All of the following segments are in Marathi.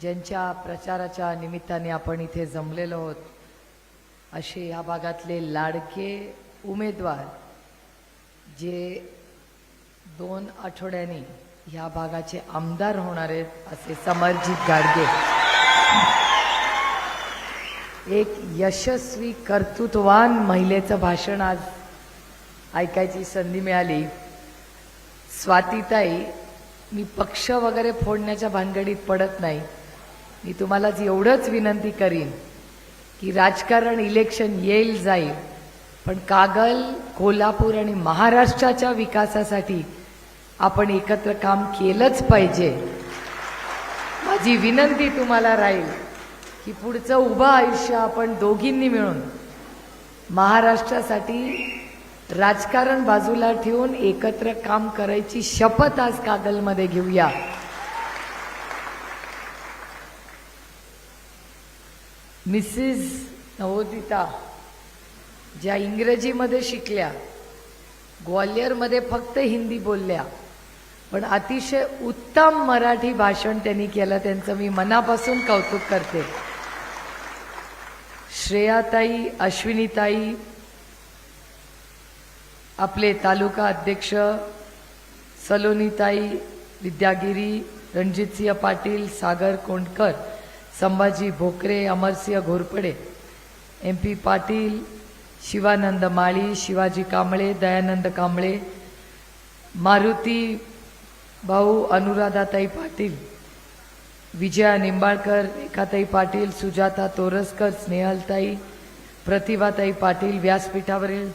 ज्यांच्या प्रचाराच्या निमित्ताने आपण इथे जमलेलो आहोत असे या भागातले लाडके उमेदवार जे 2 आठवड्यांनी ह्या भागाचे आमदार होणार आहेत असे समरजित गाडगे, एक यशस्वी कर्तृत्ववान महिलेचं भाषण आज ऐकायची संधी मिळाली. स्वातीताई, मी पक्ष वगैरे फोडण्याच्या भानगडीत पडत नाही. मी तुम्हाला एवढंच विनंती करीन की राजकारण इलेक्शन येईल जाईल, पण कागल, कोल्हापूर आणि महाराष्ट्राच्या विकासासाठी आपण एकत्र काम केलंच पाहिजे. माझी विनंती तुम्हाला राहील की पुढचं उभं आयुष्य आपण दोघींनी मिळून महाराष्ट्रासाठी राजकारण बाजूला ठेवून एकत्र काम करायची शपथ आज कागलमध्ये घेऊया. मिसेस नवोदिता ज्या इंग्रजीमध्ये शिकल्या, ग्वालियरमध्ये फक्त हिंदी बोलल्या, पण अतिशय उत्तम मराठी भाषण त्यांनी केलं. त्यांचं मी मनापासून कौतुक करते. श्रेयाताई, अश्विनीताई, आपले तालुका अध्यक्ष सलोनीताई, विद्यागिरी, रणजितसिंह पाटील, सागर कोंडकर, संभाजी भोकरे, अमरसिंह घोरपडे, MP पाटील, शिवानंद माळी, शिवाजी कांबळे, दयानंद कांबळे, मारुती भाऊ, अनुराधाताई पाटील, विजया निंबाळकर, रेखाताई पाटील, सुजाता तोरसकर, स्नेहलताई, प्रतिभाताई पाटील, व्यासपीठावरील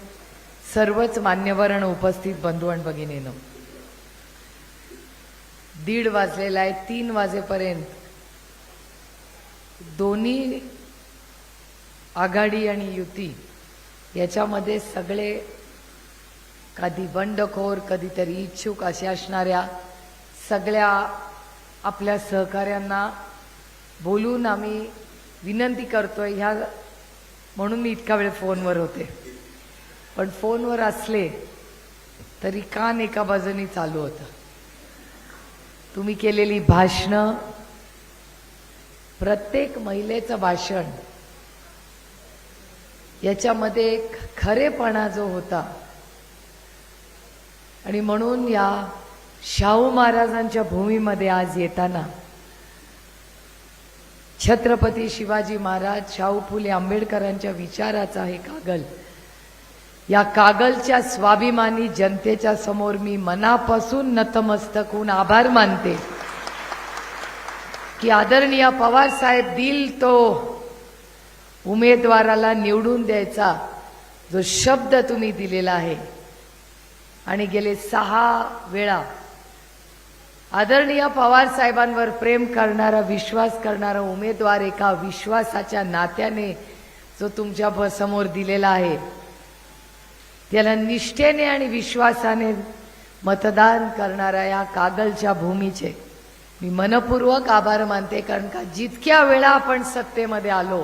सर्वच मान्यवर आणि उपस्थित बंधू आणि भगिनींनो, 1:30 वाजलेला आहे. 3 वाजेपर्यंत दोन्ही आघाडी आणि युती याच्यामध्ये सगळे कधी बंडखोर कधीतरी इच्छुक असे असणाऱ्या सगळ्या आपल्या सहकार्यांना बोलून आम्ही विनंती करतोय. ह्या म्हणून मी इतका वेळ फोनवर होते, पण फोनवर असले तरी कान एका बाजूनी चालू होता. तुम्ही केलेली भाषणं, प्रत्येक महिलेचं भाषण, याच्यामध्ये एक खरेपणा जो होता, आणि म्हणून या शाहू महाराजांच्या भूमीमध्ये आज येताना छत्रपती शिवाजी महाराज, शाहू फुले आंबेडकरांच्या विचाराचा हे कागल, या कागलच्या स्वाभिमानी जनतेच्या समोर मी मनापासून नतमस्तक होऊन आभार मानते की आदरणीय पवार साहेब दिल तो उमेदवाराला निवडून द्यायचा जो शब्द तुम्ही दिलेला आहे, आणि गेले 6 वेळा आदरणीय पवार साहेबांवर प्रेम करणारा, विश्वास करणारा उमेदवार एका विश्वासाच्या नात्याने जो तुमच्या समोर दिलेला आहे, त्याला निष्ठेने आणि विश्वासाने मतदान करणाऱ्या या कागलच्या भूमीचे मी मनपूर्वक आभार मानते. कारण का जितक्या वेळा आपण सत्तेमध्ये आलो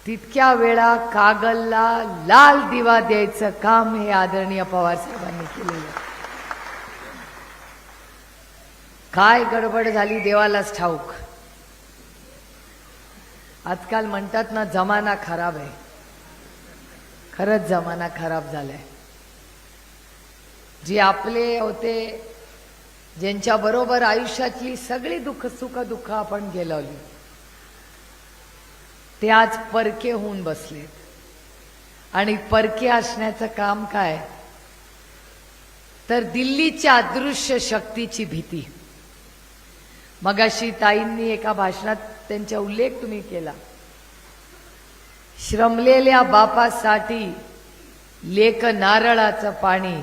तितक्या वेळा कागलला लाल दिवा द्यायचं काम हे आदरणीय पवार साहेबांनी केलेलं. काय गडबड झाली देवालाच ठाऊक. आजकाल म्हणतात ना, जमाना खराब आहे. खरंच जमाना खराब झालाय. जे आपले होते, ज्यांच्या बरोबर आयुष्यातली सगळी सुख दुःख आपण गेलवली, ते आज परके होऊन बसलेत. आणि परके असण्याचं काम काय, तर दिल्लीच्या अदृश्य शक्तीची भीती. मगाशी ताईंनी एका भाषणात त्यांचा उल्लेख तुम्ही केला. श्रमलेल्या बापासाठी लेक नारळाचं पाणी,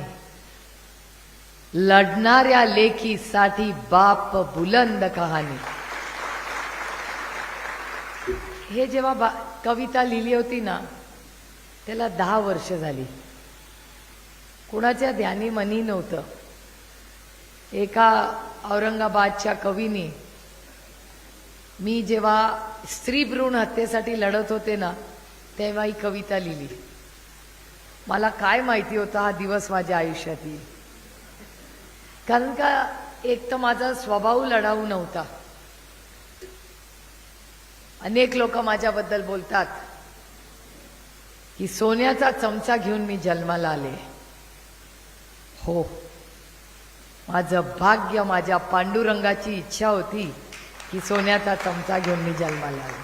लढणाऱ्या लेकीसाठी बाप बुलंद कहाणी. हे जेव्हा कविता लिहिली होती ना, त्याला 10 वर्ष झाली. कुणाच्या ध्यानी मनी नव्हतं. एका औरंगाबादच्या कवीने, मी जेव्हा स्त्री भ्रूण हत्येसाठी लढत होते ना, तेव्हा ही कविता लिहिली. मला काय माहिती होता हा दिवस माझ्या आयुष्यात येईल. कारण का एक तर माझा स्वभाव लढाऊ नव्हता, अनेक लोक माझ्याबद्दल बोलतात की सोन्याचा चमचा घेऊन मी जन्माला आले. हो, माझं भाग्य, माझ्या पांडुरंगाची इच्छा होती की सोन्याचा चमचा घेऊन मी जन्माला आले.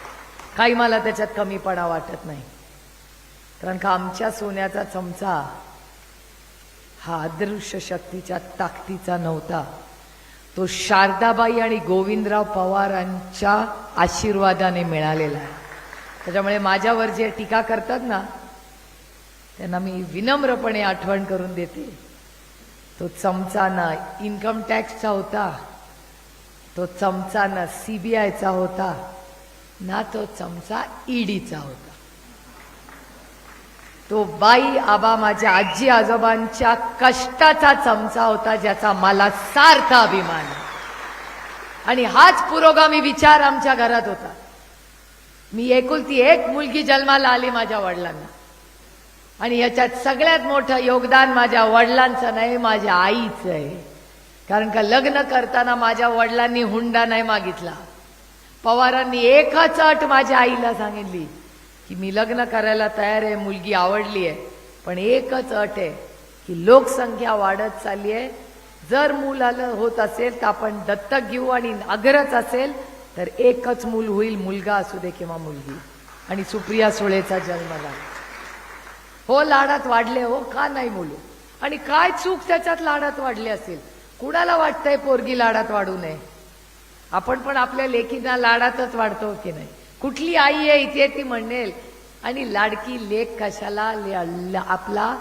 काही मला त्याच्यात कमीपणा वाटत नाही, कारण का आमच्या सोन्याचा चमचा हा अदृश्य शक्तीच्या ताकदीचा नव्हता. तो शारदाबाई आणि गोविंदराव पवारांच्या आशीर्वादाने मिळालेला आहे. त्याच्यामुळे माझ्यावर जे टीका करतात ना, त्यांना मी विनम्रपणे आठवण करून देते, तो चमचा ना इन्कम टॅक्सचा होता, तो चमचा ना CBIचा होता, ना तो चमचा ईडीचा होता. तो बाई आबा माझ्या आजी आजोबांच्या कष्टाचा चमचा होता, ज्याचा मला सार्थ अभिमान आहे. आणि हाच पुरोगामी विचार आमच्या घरात होता. मी एकुलती एक मुलगी जन्माला आली माझ्या वडिलांना, आणि याच्यात सगळ्यात मोठं योगदान माझ्या वडिलांचं नाही, माझ्या आईचं आहे. कारण का लग्न करताना माझ्या वडिलांनी हुंडा नाही मागितला. पवारांनी एकच अट माझ्या आईला सांगितली की मी लग्न करायला तयार आहे, मुलगी आवडली आहे, पण एकच अट आहे की लोकसंख्या वाढत चालली आहे, जर मूल आलं होत असेल तर आपण दत्तक घेऊ, आणि अगरच असेल तर एकच मूल होईल, मुलगा असू दे किंवा मुलगी. आणि सुप्रिया सुळेचा जन्म झाला. हो, लाडात वाढले, हो, का नाही मुलं? आणि काय चूक त्याच्यात लाडात वाढले असेल? कुणाला वाटतंय पोरगी लाडात वाढू नये? आपण पण आपल्या लेकींना लाडातच वाढतो की नाही? कुठली आई आहे इथे ती म्हणेल, आणि लाडकी लेक कशाला? आपला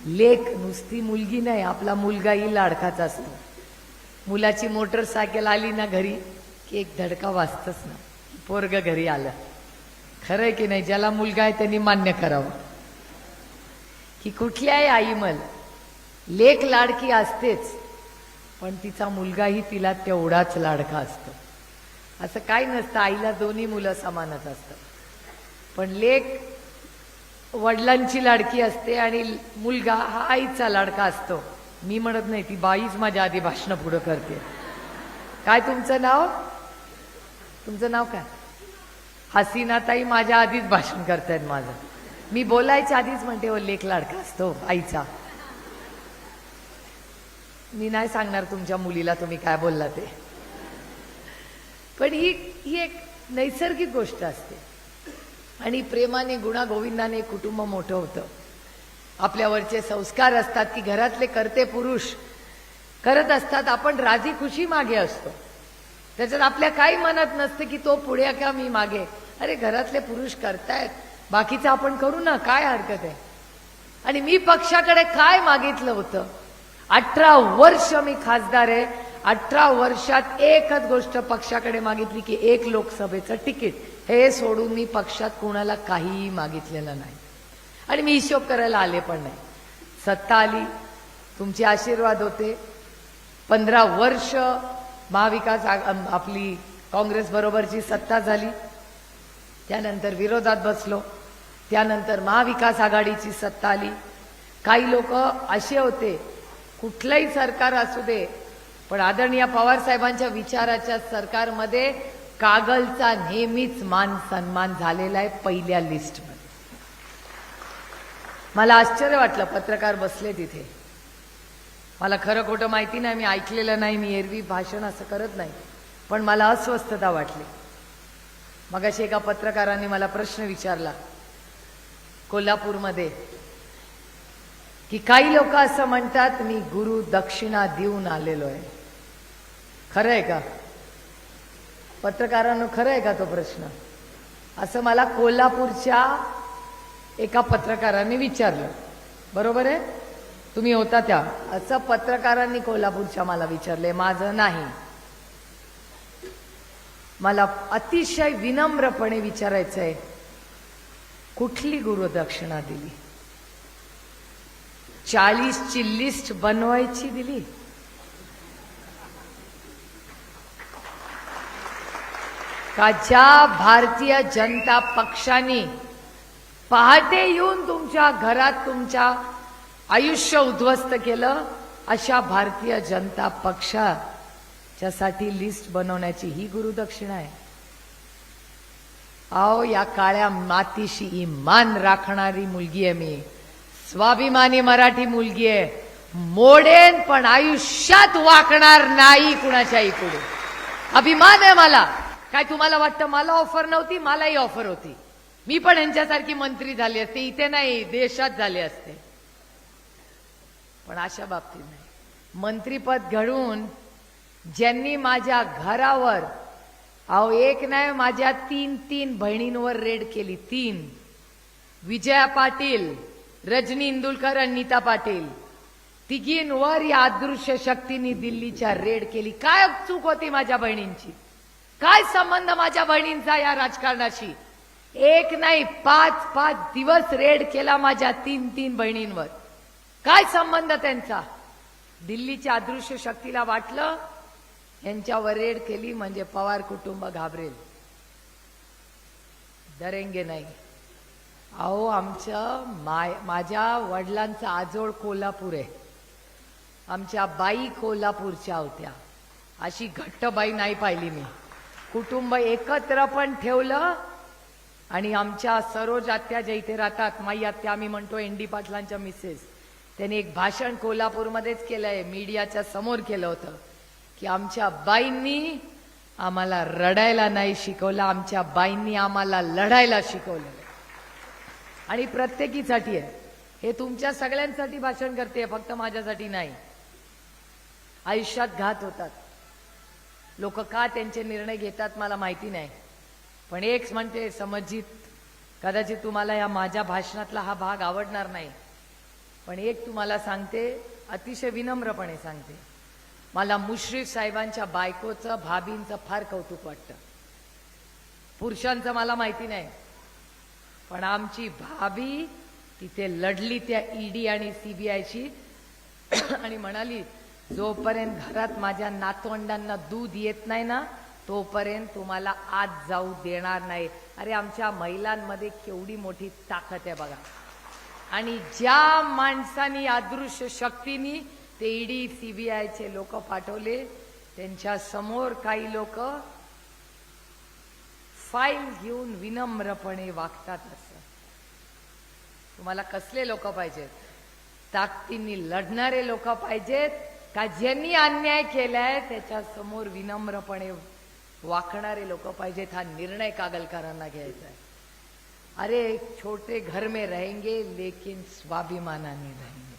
लेक नुसती मुलगी नाही, आपला मुलगाही लाडकाच असतो. मुलाची मोटरसायकल आली ना घरी की एक धडका वाजतच ना, पोरग घरी आलं. खरंय की नाही? ज्याला मुलगा आहे त्यांनी मान्य करावं की कुठल्याही आईमल लेक लाडकी असतेच, पण तिचा मुलगाही तिला तेवढाच लाडका असतो. असं काही नसतं, आईला दोन्ही मुलं समानच असतात, पण लेक वडिलांची लाडकी असते आणि मुलगा हा आईचा लाडका असतो. मी म्हणत नाही, ती बाईच माझ्या आधी भाषण पुढं करते. काय तुमचं नाव? तुमचं नाव काय? हसीनाताई माझ्या आधीच भाषण करतायत माझं. मी बोलायच्या आधीच म्हणते, हो लेक लाडका असतो आईचा. मी नाही सांगणार तुमच्या मुलीला तुम्ही काय बोलला ते, पण ही एक नैसर्गिक गोष्ट असते. आणि प्रेमाने गुणागोविंदाने कुटुंब मोठं होतं. आपल्यावरचे संस्कार असतात की घरातले करते पुरुष करत असतात, आपण राजी खुशी मागे असतो. त्याच्यात आपल्या काही मनात नसते की तो पुढे का मी मागे. अरे घरातले पुरुष करतायत, बाकीचं आपण करू ना, काय हरकत आहे? आणि मी पक्षाकडे काय मागितलं होतं? 18 वर्ष मी खासदार आहे. 18 वर्षात एकच गोष्ट पक्षाकडे मागितली की एक लोकसभेचं तिकीट. हे सोडून मी पक्षात कोणाला काहीही मागितलेलं नाही, आणि मी हिशोब करायला आले पण नाही. सत्ता आली, तुमचे आशीर्वाद होते. 15 वर्ष महाविकास आपली काँग्रेस बरोबरची सत्ता झाली. त्यानंतर विरोधात बसलो, त्यानंतर महाविकास आघाडीची सत्ता आली. काही लोक असे होते, कुठलंही सरकार असू दे, पण आदरणीय पवार साहेबांच्या विचाराच्या सरकारमध्ये कागलचा नेहमीच मान सन्मान झालेला आहे पहिल्या लिस्टमध्ये. मला आश्चर्य वाटलं, पत्रकार बसले तिथे. मला खरं खोटं माहिती नाही, मी ऐकलेलं नाही, मी एरवी भाषण असं करत नाही, पण मला अस्वस्थता वाटली. मगाशी एका पत्रकाराने मला प्रश्न विचारला कोल्हापूरमध्ये की काही लोक असं म्हणतात मी गुरु दक्षिणा देऊन आलेलो आहे. खरं आहे का? पत्रकारांनो, खरं आहे का तो प्रश्न? असं मला कोल्हापूरच्या एका पत्रकाराने विचारलं. बरोबर आहे? तुम्ही होता त्या? असं पत्रकारांनी कोल्हापूरच्या मला विचारले, माझं नाही. मला अतिशय विनम्रपणे विचारायचं आहे, कुठली गुरुदक्षिणा दिली? 40ची लिस्ट बनवायची दिली? का ज्या भारतीय जनता पक्षाने पहाटे येऊन तुमच्या घरात तुमच्या आयुष्य उद्ध्वस्त केलं, अशा भारतीय जनता पक्षाच्यासाठी लिस्ट बनवण्याची ही गुरुदक्षिणा आहे? आओ या काळ्या मातीशी इमान राखणारी मुलगी आहे मी, स्वाभिमानी मराठी मुलगी आहे. मोडेन पण आयुष्यात वाकणार नाही कुणाच्याही पुढे. अभिमान आहे मला. काय तुम्हाला वाटतं मला ऑफर नव्हती? मलाही ऑफर होती. मी पण यांच्यासारखी मंत्री झाली असते, इथे नाही देशात झाले असते, पण अशा बाबतीत नाही. मंत्रीपद घडून ज्यांनी माझ्या घरावर, अहो एक नाही माझ्या तीन बहिणींवर रेड केली. 3 विजया पाटील, रजनी इंदुलकर आणि नीता पाटील, तिघींवर या अदृश्य शक्तींनी दिल्लीच्या रेड केली. काय चूक होती माझ्या बहिणींची? काय संबंध माझ्या बहिणींचा या राजकारणाशी? एक नाही 5 दिवस रेड केला माझ्या 3 बहिणींवर. काय संबंध त्यांचा? दिल्लीच्या अदृश्य शक्तीला वाटलं यांच्यावर रेड केली म्हणजे पवार कुटुंब घाबरेल, डरेंगे नाही. अहो माझ्या वडिलांचा आजोळ कोल्हापूर आहे. आमच्या बाई कोल्हापूरच्या होत्या. अशी घट्ट बाई नाही पाहिली मी. कुटुंब एकत्र पण ठेवलं. आणि आमच्या सरोज आत्या ज्या इथे राहतात, माई आत्या आम्ही म्हणतो, एनडी पाटलांच्या मिसेस, त्यांनी एक भाषण कोल्हापूरमध्येच केलंय, मीडियाच्या समोर केलं होतं की आमच्या बाईंनी आम्हाला रडायला नाही शिकवलं, आमच्या बाईंनी आम्हाला लढायला शिकवलं. आणि प्रत्येकीसाठी आहे हे. तुमच्या सगळ्यांसाठी भाषण करते, फक्त माझ्यासाठी नाही. आयुष्यात घात होतात लोक, का त्यांचे निर्णय घेतात मला माहिती नाही. पण एक म्हणते समजित, कदाचित तुम्हाला या माझ्या भाषणातला हा भाग आवडणार नाही, पण एक तुम्हाला सांगते, अतिशय विनम्रपणे सांगते, मला मुश्रीफ साहेबांच्या बायकोचं, भाभींचं फार कौतुक वाटतं. पुरुषांचं मला माहिती नाही, पण आमची भाभी तिथे लढली त्या ईडी आणि सीबीआयची आणि म्हणाली जोपर्यंत घरात माझ्या नातवंडांना दूध येत नाही ना तोपर्यंत तुम्हाला आत जाऊ देणार नाही. अरे आमच्या महिलांमध्ये केवढी मोठी ताकद आहे बघा. आणि ज्या माणसांनी अदृश्य शक्तींनी ते ईडी सीबीआयचे लोक पाठवले, त्यांच्या समोर काही लोक फाईल घेऊन विनम्रपणे वागतात. असं तुम्हाला कसले लोक पाहिजेत? ताकदीने लढणारे लोक पाहिजेत का ज्यांनी अन्याय केलाय त्याच्या समोर विनम्रपणे वाकणारे लोक पाहिजेत? हा निर्णय कागलकरांना घ्यायचा आहे. अरे छोटे घर में रहेंगे लेकिन स्वाभिमानाने रहेंगे.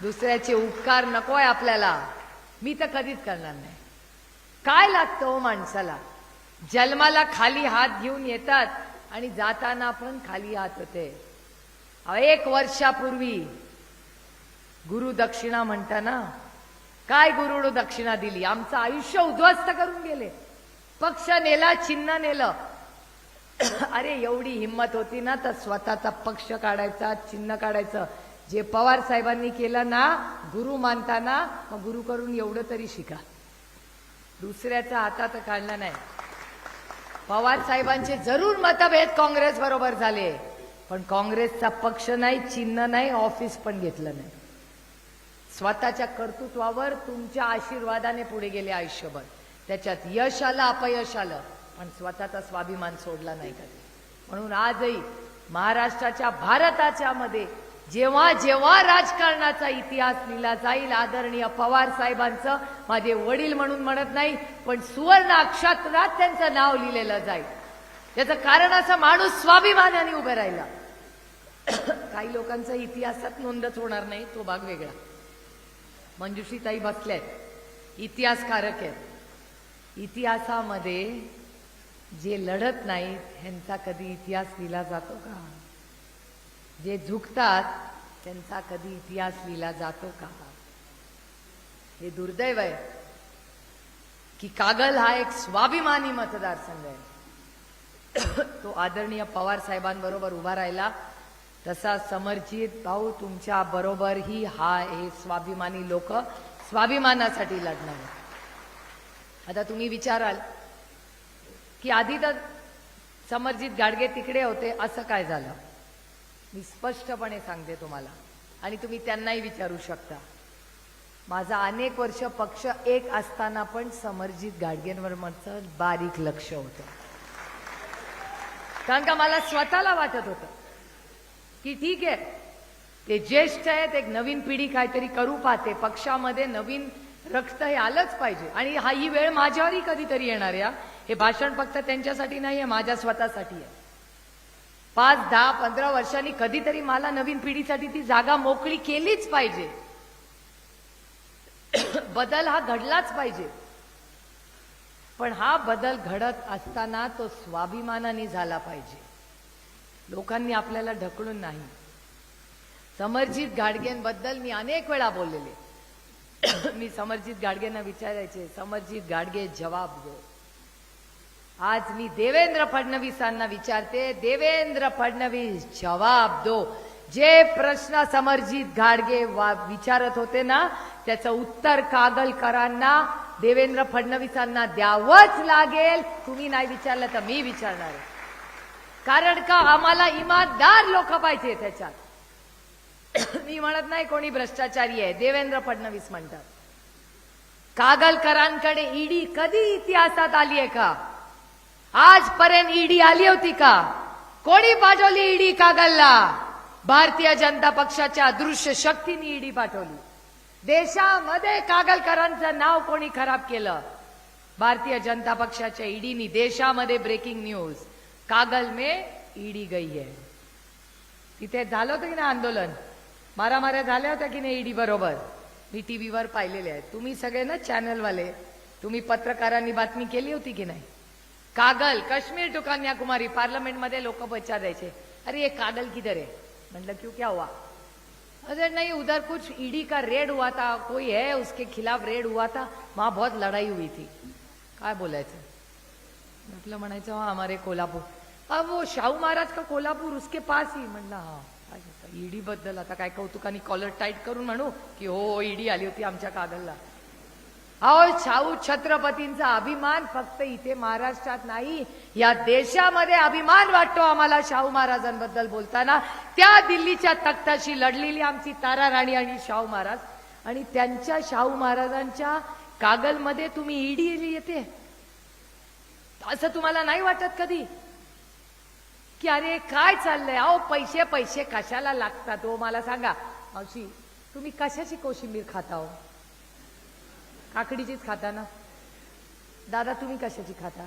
दुसऱ्याचे उपकार नकोय आपल्याला. मी तर कधीच करणार नाही. काय लागतं हो माणसाला? जन्माला खाली हात घेऊन येतात आणि जाताना पण खाली हात होते. 1 वर्षापूर्वी गुरु दक्षिणा म्हणताना काय गुरु दक्षिणा दिली? आमचं आयुष्य उद्ध्वस्त करून गेले. पक्ष नेला, चिन्ह नेलं. अरे एवढी हिंमत होती ना तर स्वतःचा पक्ष काढायचा, चिन्ह काढायचं. जे पवार साहेबांनी केलं ना गुरु मानताना, मग गुरु करून एवढं तरी शिका. दुसऱ्याचा हातात काढला नाही. पवार साहेबांचे जरूर मतभेद काँग्रेस बरोबर झाले, पण काँग्रेसचा पक्ष नाही, चिन्ह नाही, ऑफिस पण घेतलं नाही. स्वतःच्या कर्तृत्वावर तुमच्या आशीर्वादाने पुढे गेले आयुष्यभर. त्याच्यात यश आलं, अपयश आलं, पण स्वतःचा स्वाभिमान सोडला नाही कधी. म्हणून आजही महाराष्ट्राच्या, भारताच्या मध्ये जेव्हा जेव्हा राजकारणाचा इतिहास लिहिला जाईल, आदरणीय पवार साहेबांचं, माझे वडील म्हणून म्हणत नाही पण सुवर्ण अक्षरात त्यांचं नाव लिहिलेलं जाईल. याचं कारण असं, माणूस स्वाभिमानाने उभे राहिला. काही लोकांचा इतिहासात नोंदच होणार नाही, तो भाग वेगळा. मंजुषीताई बसल्यात, इतिहासकारक आहेत. इतिहासामध्ये जे लढत नाहीत ह्यांचा कधी इतिहास लिहिला जातो का? जे झुकतात त्यांचा कधी इतिहास लिहिला जातो का? हे दुर्दैव आहे की कागल हा एक स्वाभिमानी मतदारसंघ आहे. तो आदरणीय पवार साहेबांबरोबर उभा राहिला. तसा समरजित भाऊ तुमच्या बरोबर ही हे स्वाभिमानी लोक स्वाभिमानासाठी लढणार. आता तुम्ही विचाराल की आधी तर समरजित गाडगे तिकडे होते, असं काय झालं? मी स्पष्टपणे सांगते तुम्हाला, आणि तुम्ही त्यांनाही विचारू शकता. माझा अनेक वर्ष पक्ष एक असताना पण समरजित गाडगेंवर माझं बारीक लक्ष होतं. कारण का मला स्वतःला वाटत होतं की ठीक आहे, ते ज्येष्ठ आहेत, एक नवीन पिढी काहीतरी करू पाहते, पक्षामध्ये नवीन रक्त हे आलंच पाहिजे. आणि ही वेळ माझ्यावरही कधीतरी येणार आहे. हे भाषण फक्त त्यांच्यासाठी नाही आहे, माझ्या स्वतःसाठी आहे. 5, 10, 15 वर्षांनी कधीतरी मला नवीन पिढीसाठी ती जागा मोकळी केलीच पाहिजे. बदल हा घडलाच पाहिजे. पण हा बदल घडत असताना तो स्वाभिमानाने झाला पाहिजे. लोकांनी आपल्याला ढकलून नाही. समरजित गाडगेंबद्दल मी अनेक वेळा बोललेले. मी समरजित गाडगेंना विचारायचे, समरजित गाडगे जवाब दो. आज मी देवेंद्र फडणवीसांना विचारते, देवेंद्र फडणवीस जवाब दो. जे प्रश्न समरजित गाडगे विचारत होते ना, त्याचं उत्तर कागलकरांना, देवेंद्र फडणवीसांना द्यावंच लागेल. तुम्ही नाही विचारलं तर मी विचारणार आहे. कारण का आम्हाला इमानदार लोक पाहिजे त्याच्यात. मी म्हणत नाही कोणी भ्रष्टाचारी आहे, देवेंद्र फडणवीस म्हणतात. कागलकरांकडे ईडी कधी इतिहासात आली आहे का? आजपर्यंत ईडी आली होती का? कोणी पाठवली ईडी कागलला? भारतीय जनता पक्षाच्या अदृश्य शक्तीने ईडी पाठवली. देशामध्ये कागलकरांचं नाव कोणी खराब केलं? भारतीय जनता पक्षाच्या ईडीनी. देशामध्ये ब्रेकिंग न्यूज, कागल में ईडी गई है. तिथे झालं होतं की नाही आंदोलन, मारामाऱ्या झाल्या होत्या की नाही ईडी बरोबर? मी टीव्हीवर पाहिलेले आहेत. तुम्ही सगळे ना चॅनलवाले, तुम्ही पत्रकारांनी बातमी केली होती की नाही? कागल, काश्मीर टू कन्याकुमारी, पार्लियामेंटमध्ये लोक बच्चा द्यायचे, अरे ये कागल किधर है? मतलब क्यों, क्या हुआ? अरे नहीं, उधर कुछ ईडी का रेड हुआ था, कोई है उसके खिलाफ रेड हुआ था, वहां बहुत लड़ाई हुई थी. काय बोलायचं? आपलं म्हणायचं हमारे कोल्हापूर, अब वो शाहू महाराज का कोल्हापूर उसके पास ही. म्हणलं हा, ईडी बद्दल आता काय कौतुकाने कॉलर टाईट करून म्हणू की हो ईडी आली होती आमच्या कागलला. अहो, शाहू छत्रपतींचा अभिमान फक्त इथे महाराष्ट्रात नाही, या देशामध्ये अभिमान वाटतो आम्हाला शाहू महाराजांबद्दल बोलताना. त्या दिल्लीच्या तख्ताशी लढलेली आमची तारा राणी आणि शाहू महाराज, आणि त्यांच्या शाहू महाराजांच्या कागलमध्ये तुम्ही ईडी येते असं तुम्हाला नाही वाटत कधी? की अरे काय चाललंय? अहो, पैसे पैसे कशाला लागतात हो? मला सांगा मावशी, तुम्ही कशाची कोशिंबीर खाता हो? काकडीचीच खाता ना? दादा तुम्ही कशाची खाता?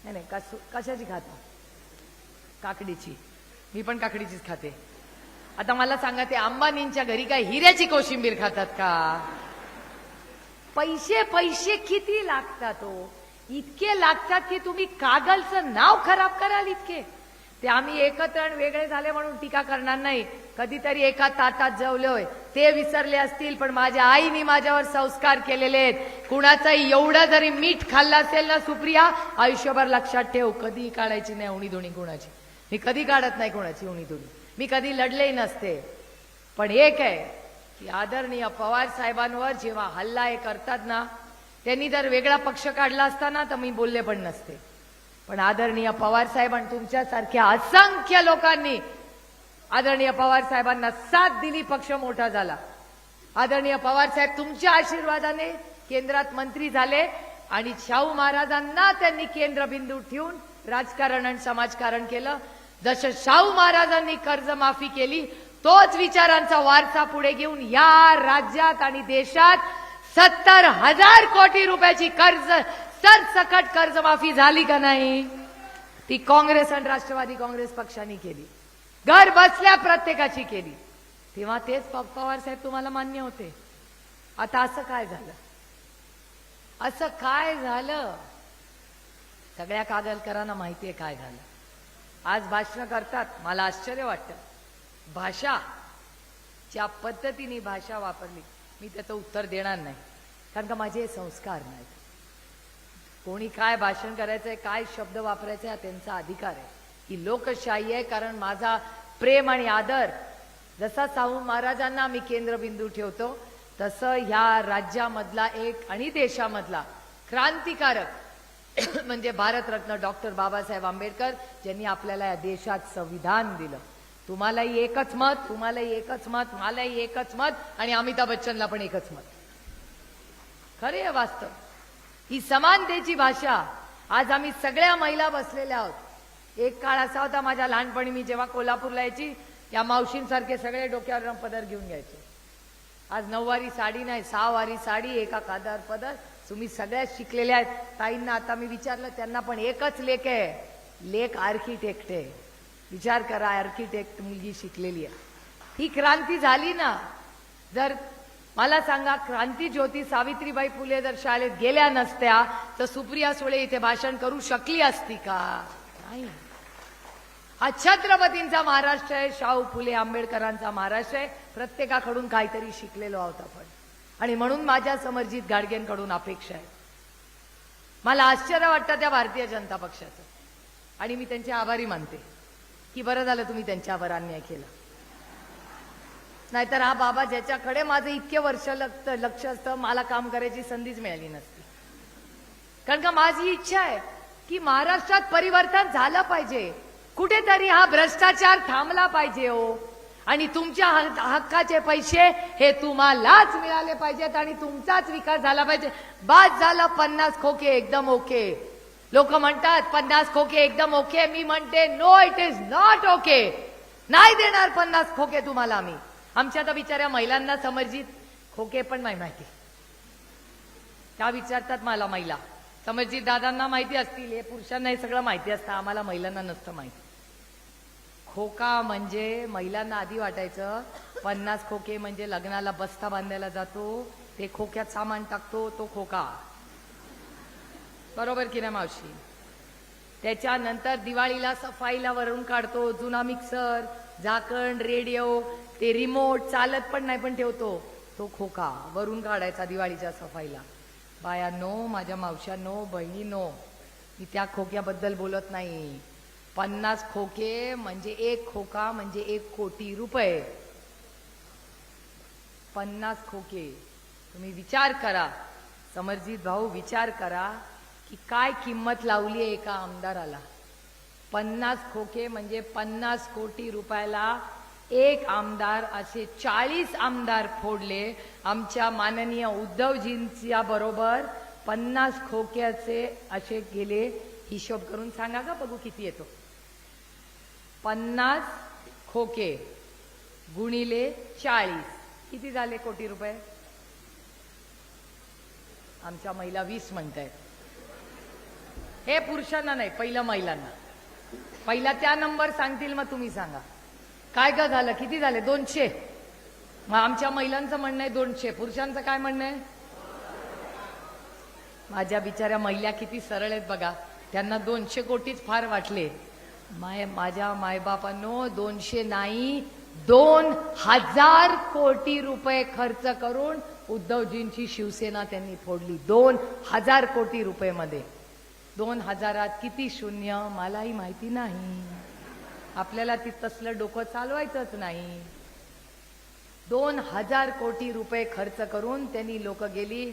नाही नाही, कशाची खाता? काकडीची. मी पण काकडीचीच खाते. आता मला सांगा, ते अंबानींच्या घरी काय हिऱ्याची कोशिंबीर खातात का? पैसे पैसे किती लागतात हो? इतके लागतात की तुम्ही कागलचं नाव खराब कराल इतके. ते आम्ही एकत्र आणि वेगळे झाले म्हणून टीका करणार नाही. कधीतरी एका ताटात जेवलोय, ते विसरले असतील, पण माझ्या आईने माझ्यावर संस्कार केलेले आहेत. कुणाचाही एवढं जरी मीठ खाल्लं असेल ना सुप्रिया, आयुष्यभर लक्षात ठेव, कधी काढायची नाही उणीधुणी कुणाची. मी कधी काढत नाही कोणाची उणीधुणी, मी कधी लढलेही नसते. पण एक आहे की आदरणीय पवार साहेबांवर जेव्हा हल्ला हे करतात ना, त्यांनी जर वेगळा पक्ष काढला असता ना तर मी बोलले पण नसते. पण आदरणीय पवार साहेब आणि तुमच्यासारख्या असंख्य लोकांनी आदरणीय पवार साहेबांना साथ दिली, पक्ष मोठा झाला. आदरणीय पवार साहेब तुमच्या आशीर्वादाने केंद्रात मंत्री झाले आणि शाहू महाराजांना त्यांनी केंद्रबिंदू ठेवून राजकारण आणि समाजकारण केलं. जसं शाहू महाराजांनी कर्जमाफी केली, तोच विचारांचा वारसा पुढे घेऊन या राज्यात आणि देशात 70,000 कोटी रुपयाची कर्ज सरसकट कर्जमाफी झाली का नाही? ती काँग्रेस आणि राष्ट्रवादी काँग्रेस पक्षांनी केली, घर बसल्या प्रत्येकाची केली. तेव्हा तेच पवार साहेब तुम्हाला मान्य होते. आता असं काय झालं? असं काय झालं? सगळ्या कागलकरांना माहितीये काय झालं. आज भाषण करतात, मला आश्चर्य वाटतं. भाषा ज्या पद्धतीने भाषा वापरली, मी त्याचं उत्तर देणार नाही, कारण का माझे हे संस्कार नाहीत. कोणी काय भाषण करायचंय, काय शब्द वापरायचे, हा त्यांचा अधिकार आहे. ही लोकशाही आहे. कारण माझा प्रेम आणि आदर जसा शाहू महाराजांना मी केंद्रबिंदू ठेवतो, तसं ह्या राज्यामधला एक आणि देशामधला क्रांतिकारक म्हणजे भारतरत्न डॉक्टर बाबासाहेब आंबेडकर, ज्यांनी आपल्याला या देशात संविधान दिलं. तुम्हालाही एकच मत, तुम्हालाही एकच मत, मलाही एकच मत, आणि अमिताभ बच्चनला पण एकच मत. खरे आहे वास्तव. ही समानतेची भाषा. आज आम्ही सगळ्या महिला बसलेल्या आहोत. एक काळ असा होता माझ्या लहानपणी, मी जेव्हा कोल्हापूरला यायची, या मावशींसारखे सगळे डोक्यावर पदर घेऊन घ्यायचे. आज 9 वारी साडी नाही, 6 वारी साडी, एका कादार पदर. तुम्ही सगळ्याच शिकलेल्या आहेत. ताईंना आता मी विचारलं, त्यांना पण एकच लेक आहे, लेक आर्किटेक्ट आहे. विचार करा, आर्किटेक्ट मुलगी शिकलेली आहे. ही क्रांती झाली ना. जर मला सांगा, क्रांती ज्योती सावित्रीबाई फुले जर शाळेत गेल्या नसत्या तर सुप्रिया सुळे इथे भाषण करू शकली असती का? नाही. हा छत्रपतींचा महाराष्ट्र आहे, शाहू फुले आंबेडकरांचा महाराष्ट्र आहे. प्रत्येकाकडून काहीतरी शिकलेलो आहोत आपण, आणि म्हणून माझ्या समर्जित गाडगेंकडून अपेक्षा आहे. मला आश्चर्य वाटतं त्या भारतीय जनता पक्षाचं, आणि मी त्यांचे आभारी मानते की बरं झालं तुम्ही त्यांच्यावर अन्याय केला. नाहीतर हा बाबा ज्याच्याकडे माझं इतके वर्ष लक्ष असतं, मला काम करायची संधीच मिळाली नसती. कारण का माझी इच्छा आहे की महाराष्ट्रात परिवर्तन झालं पाहिजे, कुठेतरी हा भ्रष्टाचार थांबला पाहिजे हो, आणि तुमच्या हक्काचे पैसे हे तुम्हालाच मिळाले पाहिजेत, आणि तुमचाच विकास झाला पाहिजे. बाद झालं 50 खोके एकदम ओके. लोक म्हणतात 50 खोके एकदम ओके. मी म्हणते no, it is not okay. नाही देणार 50 खोके तुम्हाला मी. आमच्या तर बिचाऱ्या महिलांना समर्जित खोके पण नाही माहिती. त्या विचारतात मला, महिला समर्जित दादांना माहिती असतील, हे पुरुषांना हे सगळं माहिती असतं, आम्हाला महिलांना नसतं माहिती. खोका म्हणजे महिलांना आधी वाटायचं 50 खोके म्हणजे लग्नाला बस्ता बांधायला जातो, ते खोक्यात सामान टाकतो, तो खोका. बरोबर की नाही मावशी? त्याच्यानंतर दिवाळीला सफाईला वरून काढतो, जुना मिक्सर, झाकण, रेडिओ, ते रिमोट चालत पण नाही पण ठेवतो, तो खोका वरून काढायचा दिवाळीच्या सफाईला. बायांनो, माझ्या मावशांनो, बहिणीनो, मी त्या खोक्याबद्दल बोलत नाही. 50 खोके म्हणजे एक खोका म्हणजे 1 कोटी रुपये. 50 खोके. तुम्ही विचार करा, समर्जित भाऊ, विचार करा की काय किंमत लावली आहे एका आमदाराला. 50 खोके म्हणजे 50 कोटी रुपयाला एक आमदार. असे 40 आमदार फोडले. आमच्या माननीय उद्धवजींच्या बरोबर 50 खोक्याचे असे गेले. हिशोब करून सांगा का बघू किती येतो. 50 खोके गुणिले 40 किती झाले कोटी रुपये? आमच्या महिला 20 म्हणतायत. हे पुरुषांना नाही, पहिलं महिलांना. पहिला त्या नंबर सांगतील, मग तुम्ही सांगा काय का झालं, किती झाले? 200. मग आमच्या महिलांचं म्हणणं आहे 200, पुरुषांचं काय म्हणणं आहे? माझ्या बिचाऱ्या महिला किती सरळ आहेत बघा, त्यांना 200 कोटीच फार वाटले. माझ्या मायबापांनो, 200 नाही 2000 कोटी रुपये खर्च करून उद्धवजींची शिवसेना त्यांनी फोडली. 2000 कोटी रुपये मध्ये. 2000 किती शून्य मलाही माहिती नाही. आपल्याला ती तसलं डोकं चालवायचंच नाही. 2000 कोटी रुपये खर्च करून त्यांनी लोक गेली.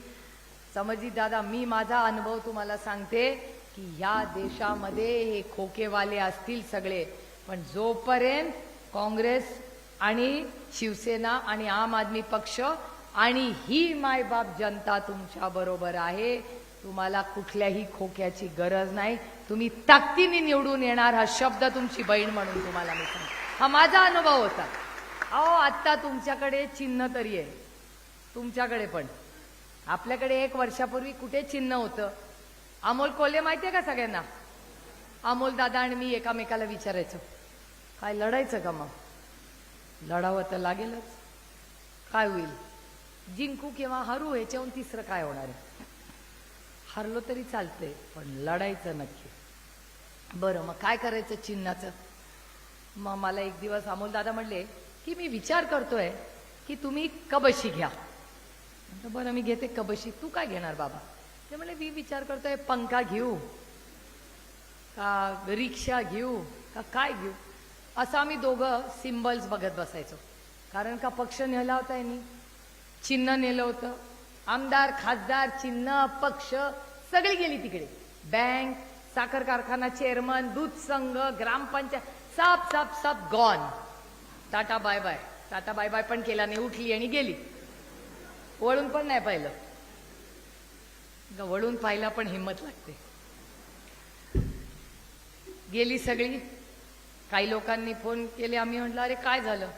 समर्जित दादा, मी माझा अनुभव तुम्हाला सांगते की ह्या देशामध्ये हे खोकेवाले असतील सगळे, पण जोपर्यंत काँग्रेस आणि शिवसेना आणि आम आदमी पक्ष आणि ही मायबाप जनता तुमच्या बरोबर आहे, तुम्हाला कुठल्याही खोक्याची गरज नाही. तुम्ही ताकदीने निवडून येणार, हा शब्द तुमची बहीण म्हणून तुम्हाला मी सांगते. हा माझा अनुभव होता. अहो, आता तुमच्याकडे चिन्ह तरी आहे, तुमच्याकडे पण. आपल्याकडे 1 वर्षापूर्वी कुठे चिन्ह होतं? अमोल कोल्हे माहितीये का सगळ्यांना? अमोल दादा आणि मी एकामेकाला विचारायचो, काय लढायचं का? मग लढावं तर लागेलच. काय होईल, जिंकू किंवा हरू, ह्याच्याहून तिसरं काय होणार आहे? हरलो तरी चालतंय, पण लढायचं नक्की. बरं, मग काय करायचं चिन्हाचं? मग मला एक दिवस अमोल दादा म्हणले की मी विचार करतोय की तुम्ही कबशी घ्या. बरं, मी घेते कबशी. तू काय घेणार बाबा? ते म्हणले मी विचार करतोय पंखा घेऊ का रिक्षा घेऊ का काय घेऊ. असं आम्ही दोघं सिम्बल्स बघत बसायचो. कारण का पक्ष नेला होता यांनी, चिन्ह नेलं होतं. आमदार, खासदार, चिन्ह, पक्ष सगळी गेली तिकडे. बँक, साखर कारखाना चेअरमन, दूध संघ, ग्रामपंचायत, सब सब सब gone. Tata bye bye. Tata bye bye पण केला नाही, उठली आणि गेली. वळून पण नाही पाहिलं. वळून पाहिला पण हिंमत लागते. गेली सगळी. काही लोकांनी फोन केले, आम्ही म्हटलं अरे काय झालं.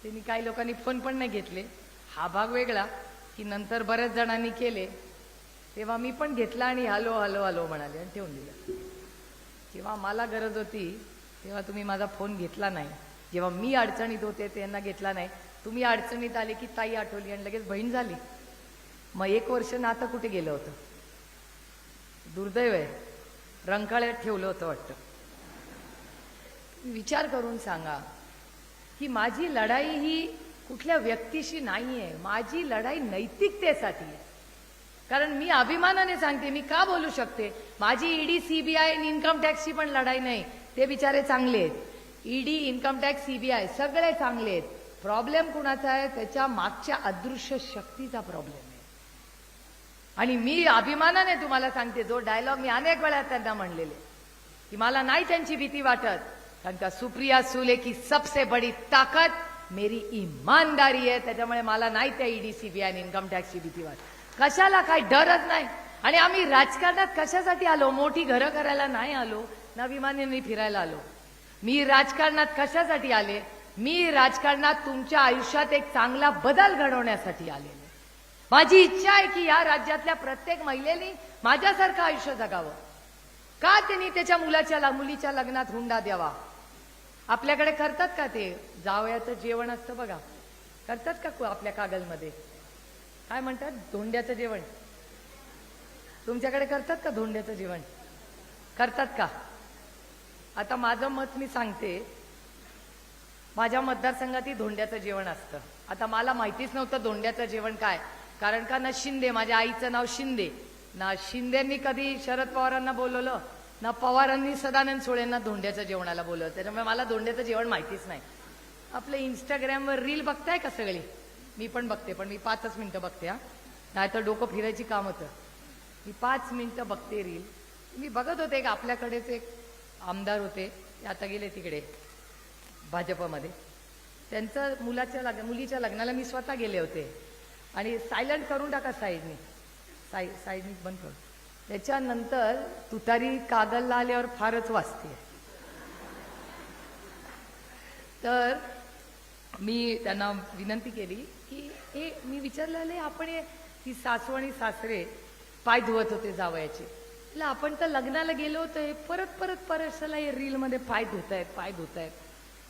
त्यांनी काही लोकांनी फोन पण नाही घेतले. हा भाग वेगळा की नंतर बऱ्याच जणांनी केले, तेव्हा मी पण घेतला आणि हॅलो हॅलो हॅलो म्हणाले आणि ठेवून दिलं. जेव्हा मला गरज होती तेव्हा तुम्ही माझा फोन घेतला नाही. जेव्हा मी अडचणीत होते त्यांना घेतला नाही. तुम्ही अडचणीत आले की ताई आठवली आणि लगेच बहीण झाली. मग 1 वर्ष नातं कुठे गेलं होतं. दुर्दैव आहे, रंकाळ्यात ठेवलं होतं वाटतं. विचार करून सांगा की माझी लढाई ही कुठल्या व्यक्तीशी नाही आहे, माझी लढाई नैतिकतेसाठी आहे. कारण मी अभिमानाने सांगते, मी का बोलू शकते, माझी ईडी सीबीआय इन्कम टॅक्सची पण लढाई नाही. ते बिचारे चांगले आहेत, ईडी इन्कम टॅक्स सीबीआय सगळे चांगले आहेत. प्रॉब्लेम कुणाचा आहे, त्याच्या मागच्या अदृश्य शक्तीचा प्रॉब्लेम आहे. आणि मी अभिमानाने तुम्हाला सांगते, जो डायलॉग मी अनेक वेळा त्यांना म्हणलेले की मला नाही त्यांची भीती वाटत, कारण का सुप्रिया सुले की सबसे बडी ताकद मेरी ईमानदारी आहे. त्याच्यामुळे मला नाही त्या ईडी सीबीआय इन्कम टॅक्सची भीती वाटत. कशाला, काही डरच नाही. आणि आम्ही राजकारणात कशासाठी आलो, मोठी घरं करायला नाही आलो, ना विमानाने फिरायला आलो. मी राजकारणात कशासाठी आले, मी राजकारणात तुमच्या आयुष्यात एक चांगला बदल घडवण्यासाठी आलेले. माझी इच्छा आहे की या राज्यातल्या प्रत्येक महिलेने माझ्यासारखं आयुष्य जगावं. का त्यांनी त्याच्या मुलीच्या लग्नात हुंडा द्यावा. आपल्याकडे करतात का ते जावयाचं जेवण असतं बघा, करतात का आपल्या कागलमध्ये, काय म्हणतात धोंड्याचं जेवण. तुमच्याकडे करतात का धोंड्याचं जेवण, करतात का. आता माझं मत मी सांगते, माझ्या मतदारसंघातही धोंड्याचं जेवण असतं. आता मला माहितीच नव्हतं धोंड्याचं जेवण काय, कारण का ना शिंदे, माझ्या आईचं नाव शिंदे, ना शिंदेंनी कधी शरद पवारांना बोलवलं, ना पवारांनी सदानंद सोळेंना धोंड्याच्या जेवणाला बोलवलं. त्याच्यामुळे मला धोंड्याचं जेवण माहितीच नाही. आपलं इंस्टाग्रामवर रील बघताय का सगळी, मी पण बघते, पण मी 5 मिनिटं बघते हा, नाही तर डोकं फिरायची काम होतं. मी 5 मिनिटं बघते रील. मी बघत होते का आपल्याकडेच एक आमदार होते, ते आता गेले तिकडे भाजपमध्ये. त्यांचं मुलीच्या लग्नाला मी स्वतः गेले होते. आणि सायलेंट करून टाका साईडनी, साईडनी बंद करून. त्याच्यानंतर तुतारी कागलला आल्यावर फारच वाजते. तर मी त्यांना विनंती केली की मी विचारलं, आपण ती सासू आणि सासरे पाय धुवत होते जावयाचे, आपण तर लग्नाला गेलो होतो, परत परत हे रीलमध्ये पाय धुतायत.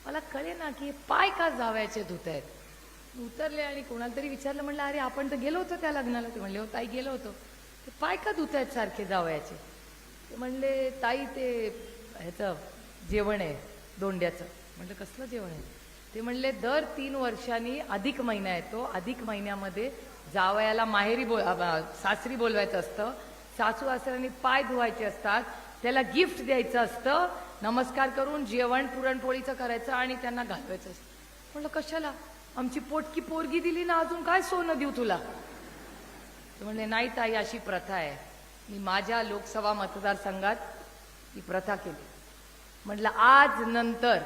मला कळे ना की पाय का जावयाचे धुतायत. उतरले आणि कोणाला तरी विचारलं, म्हणलं अरे आपण तर गेलो होतो त्या लग्नाला. ते म्हणले हो ताई गेलो होतो. ते पाय का धुतायत सारखे जावयाचे. ते म्हणले ताई ते ह्याचं जेवण आहे धोंड्याचं. म्हणलं कसलं जेवण आहे. ते म्हणले दर 3 वर्षांनी अधिक महिना येतो, अधिक महिन्यामध्ये जावयाला माहेरी सासरी बोलवायचं असतं, सासू सासऱ्यांनी पाय धुवायचे असतात, त्याला गिफ्ट द्यायचं असतं, नमस्कार करून जेवण पुरणपोळीचं करायचं आणि त्यांना घालवायचं असतं. म्हणलं कशाला, आमची पोटकी पोरगी दिली ना, अजून काय सोनं देऊ तुला. ते म्हणले नाही ताई अशी प्रथा आहे. मी माझ्या लोकसभा मतदारसंघात ही प्रथा केली. म्हटलं आज नंतर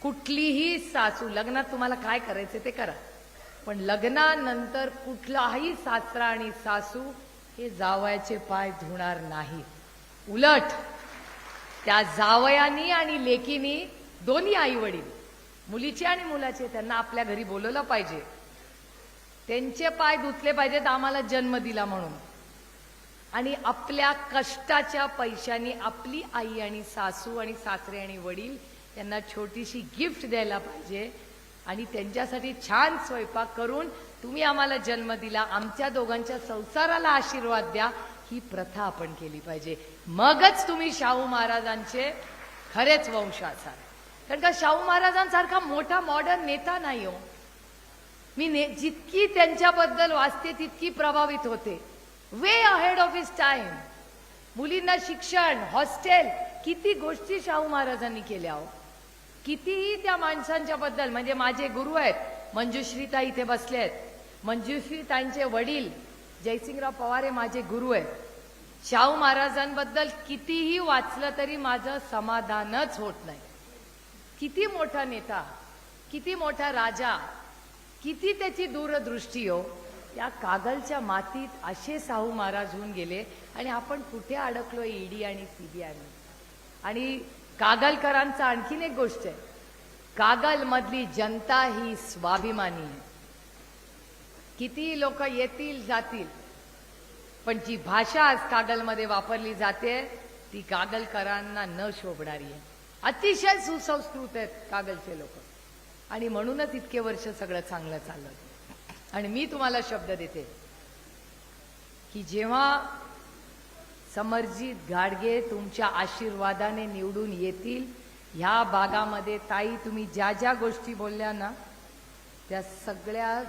कुठलीही सासू, लग्नात तुम्हाला काय करायचं ते करा, पण लग्नानंतर कुठलाही सासरा आणि सासू हे जावयाचे पाय धुणार नाही. उलट त्या जावयानी आणि लेकीनी, दोन्ही आई वडील, मुलीचे आणि मुलाचे, त्यांना आपल्या घरी बोलवलं पाहिजे, त्यांचे पाय धुतले पाहिजेत आम्हाला जन्म दिला म्हणून. आणि आपल्या कष्टाच्या पैशांनी आपली आई आणि सासू आणि सासरे आणि वडील त्यांना छोटीशी गिफ्ट द्यायला पाहिजे. आणि त्यांच्यासाठी छान स्वयंपाक करून, तुम्ही आम्हाला जन्म दिला, आमच्या दोघांच्या संसाराला आशीर्वाद द्या, ही प्रथा आपण केली पाहिजे. मगच तुम्ही शाहू महाराजांचे खरेच वंश असाल. कारण का शाहू महाराजांसारखा मोठा मॉडर्न नेता नाही हो. मी जितकी त्यांच्याबद्दल वाचते तितकी प्रभावित होते. Way ahead of his time. मुलींना शिक्षण, हॉस्टेल, किती गोष्टी शाहू महाराजांनी केल्या हो. कितीही त्या माणसांच्या बद्दल, म्हणजे माझे गुरु आहेत मंजुश्रीताई इथे बसले आहेत, मंजुश्रीताईंचे वडील जयसिंगराव पवार हे माझे गुरु आहेत. शाहू महाराजांबद्दल कितीही वाचलं तरी माझं समाधानच होत नाही. किती मोठा नेता, किती मोठा राजा, किती त्याची दूरदृष्टी हो. या कागलच्या मातीत असे शाहू महाराज होऊन गेले आणि आपण कुठे अडकलो ईडी आणि सीबीआय. आणि कागलकरांचं आणखीन एक गोष्ट आहे, कागल मधली जनता ही स्वाभिमानी आहे. किती लोक येतील जातील, पण जी भाषा आज कागलमध्ये वापरली जाते ती कागलकरांना न शोभणारी आहे. अतिशय सुसंस्कृत आहेत कागलचे लोक, आणि म्हणूनच इतके वर्ष सगळं चांगलं चाललं. आणि मी तुम्हाला शब्द देते की जेव्हा समरजित घाडगे तुमच्या आशीर्वादाने निवडून येतील, ह्या भागामध्ये ताई तुम्ही ज्या ज्या गोष्टी बोलल्या ना त्या सगळ्या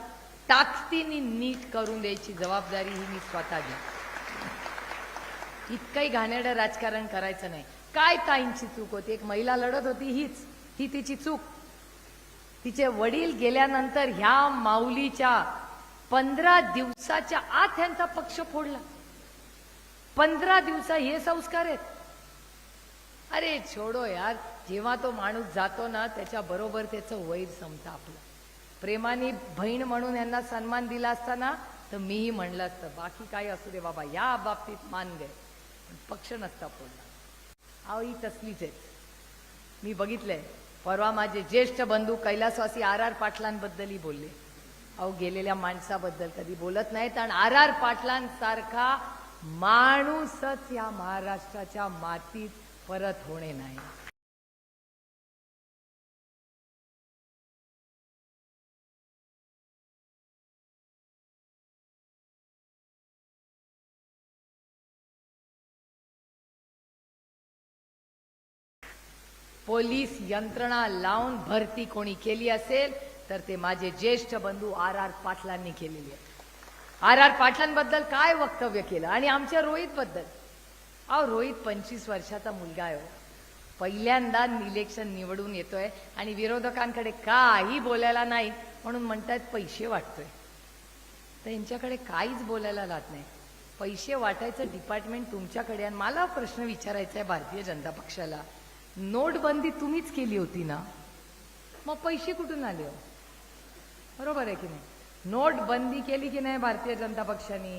ताकदीने नीट करून द्यायची जबाबदारी ही मी स्वतः घ्या. इतकंही घाणेरडं राजकारण करायचं नाही. काय ताईंची चूक होती? एक महिला लढत होती, ही तिची चूक. तिचे वडील गेल्यानंतर ह्या माऊलीच्या 15 दिवसाच्या आत ह्यांचा पक्ष फोडला. 15 दिवस हे संस्कार आहेत? अरे छोडो यार. जेव्हा तो माणूस जातो ना त्याच्या बरोबर त्याचं वैर संपतं आपलं. प्रेमाने बहीण म्हणून यांना सन्मान दिला असताना तर मीही म्हणलं असतं बाकी काही असू दे बाबा, या बाबतीत मान गए, पण पक्ष नसता फोडला. अहो ही तसलीच आहे. मी बघितलंय. परवा माझे ज्येष्ठ बंधू कैलासवासी आर पाटलांबद्दलही बोलले. अहो गेलेल्या माणसाबद्दल कधी बोलत नाहीत, आणि आर पाटलांसारखा माणूसच या महाराष्ट्राच्या मातीत परत होणे नाही. पोलीस यंत्रणा लावून भरती कोणी केली असेल तर ते माझे ज्येष्ठ बंधू आर पाटलांनी केलेली आहे. आर पाटलांबद्दल काय वक्तव्य केलं, आणि आमच्या रोहित बद्दल. अहो रोहित 25 वर्षाचा मुलगा आहे. पहिल्यांदा इलेक्शन निवडून येतोय आणि विरोधकांकडे काही बोलायला नाही म्हणून म्हणतात पैसे वाटतोय. तर यांच्याकडे काहीच बोलायला लागत नाही. पैसे वाटायचं डिपार्टमेंट तुमच्याकडे. आणि मला प्रश्न विचारायचा आहे भारतीय जनता पक्षाला, नोटबंदी तुम्हीच केली होती ना, मग पैसे कुठून आले हो? बरोबर आहे की नाही? नोटबंदी केली की नाही भारतीय जनता पक्षाने?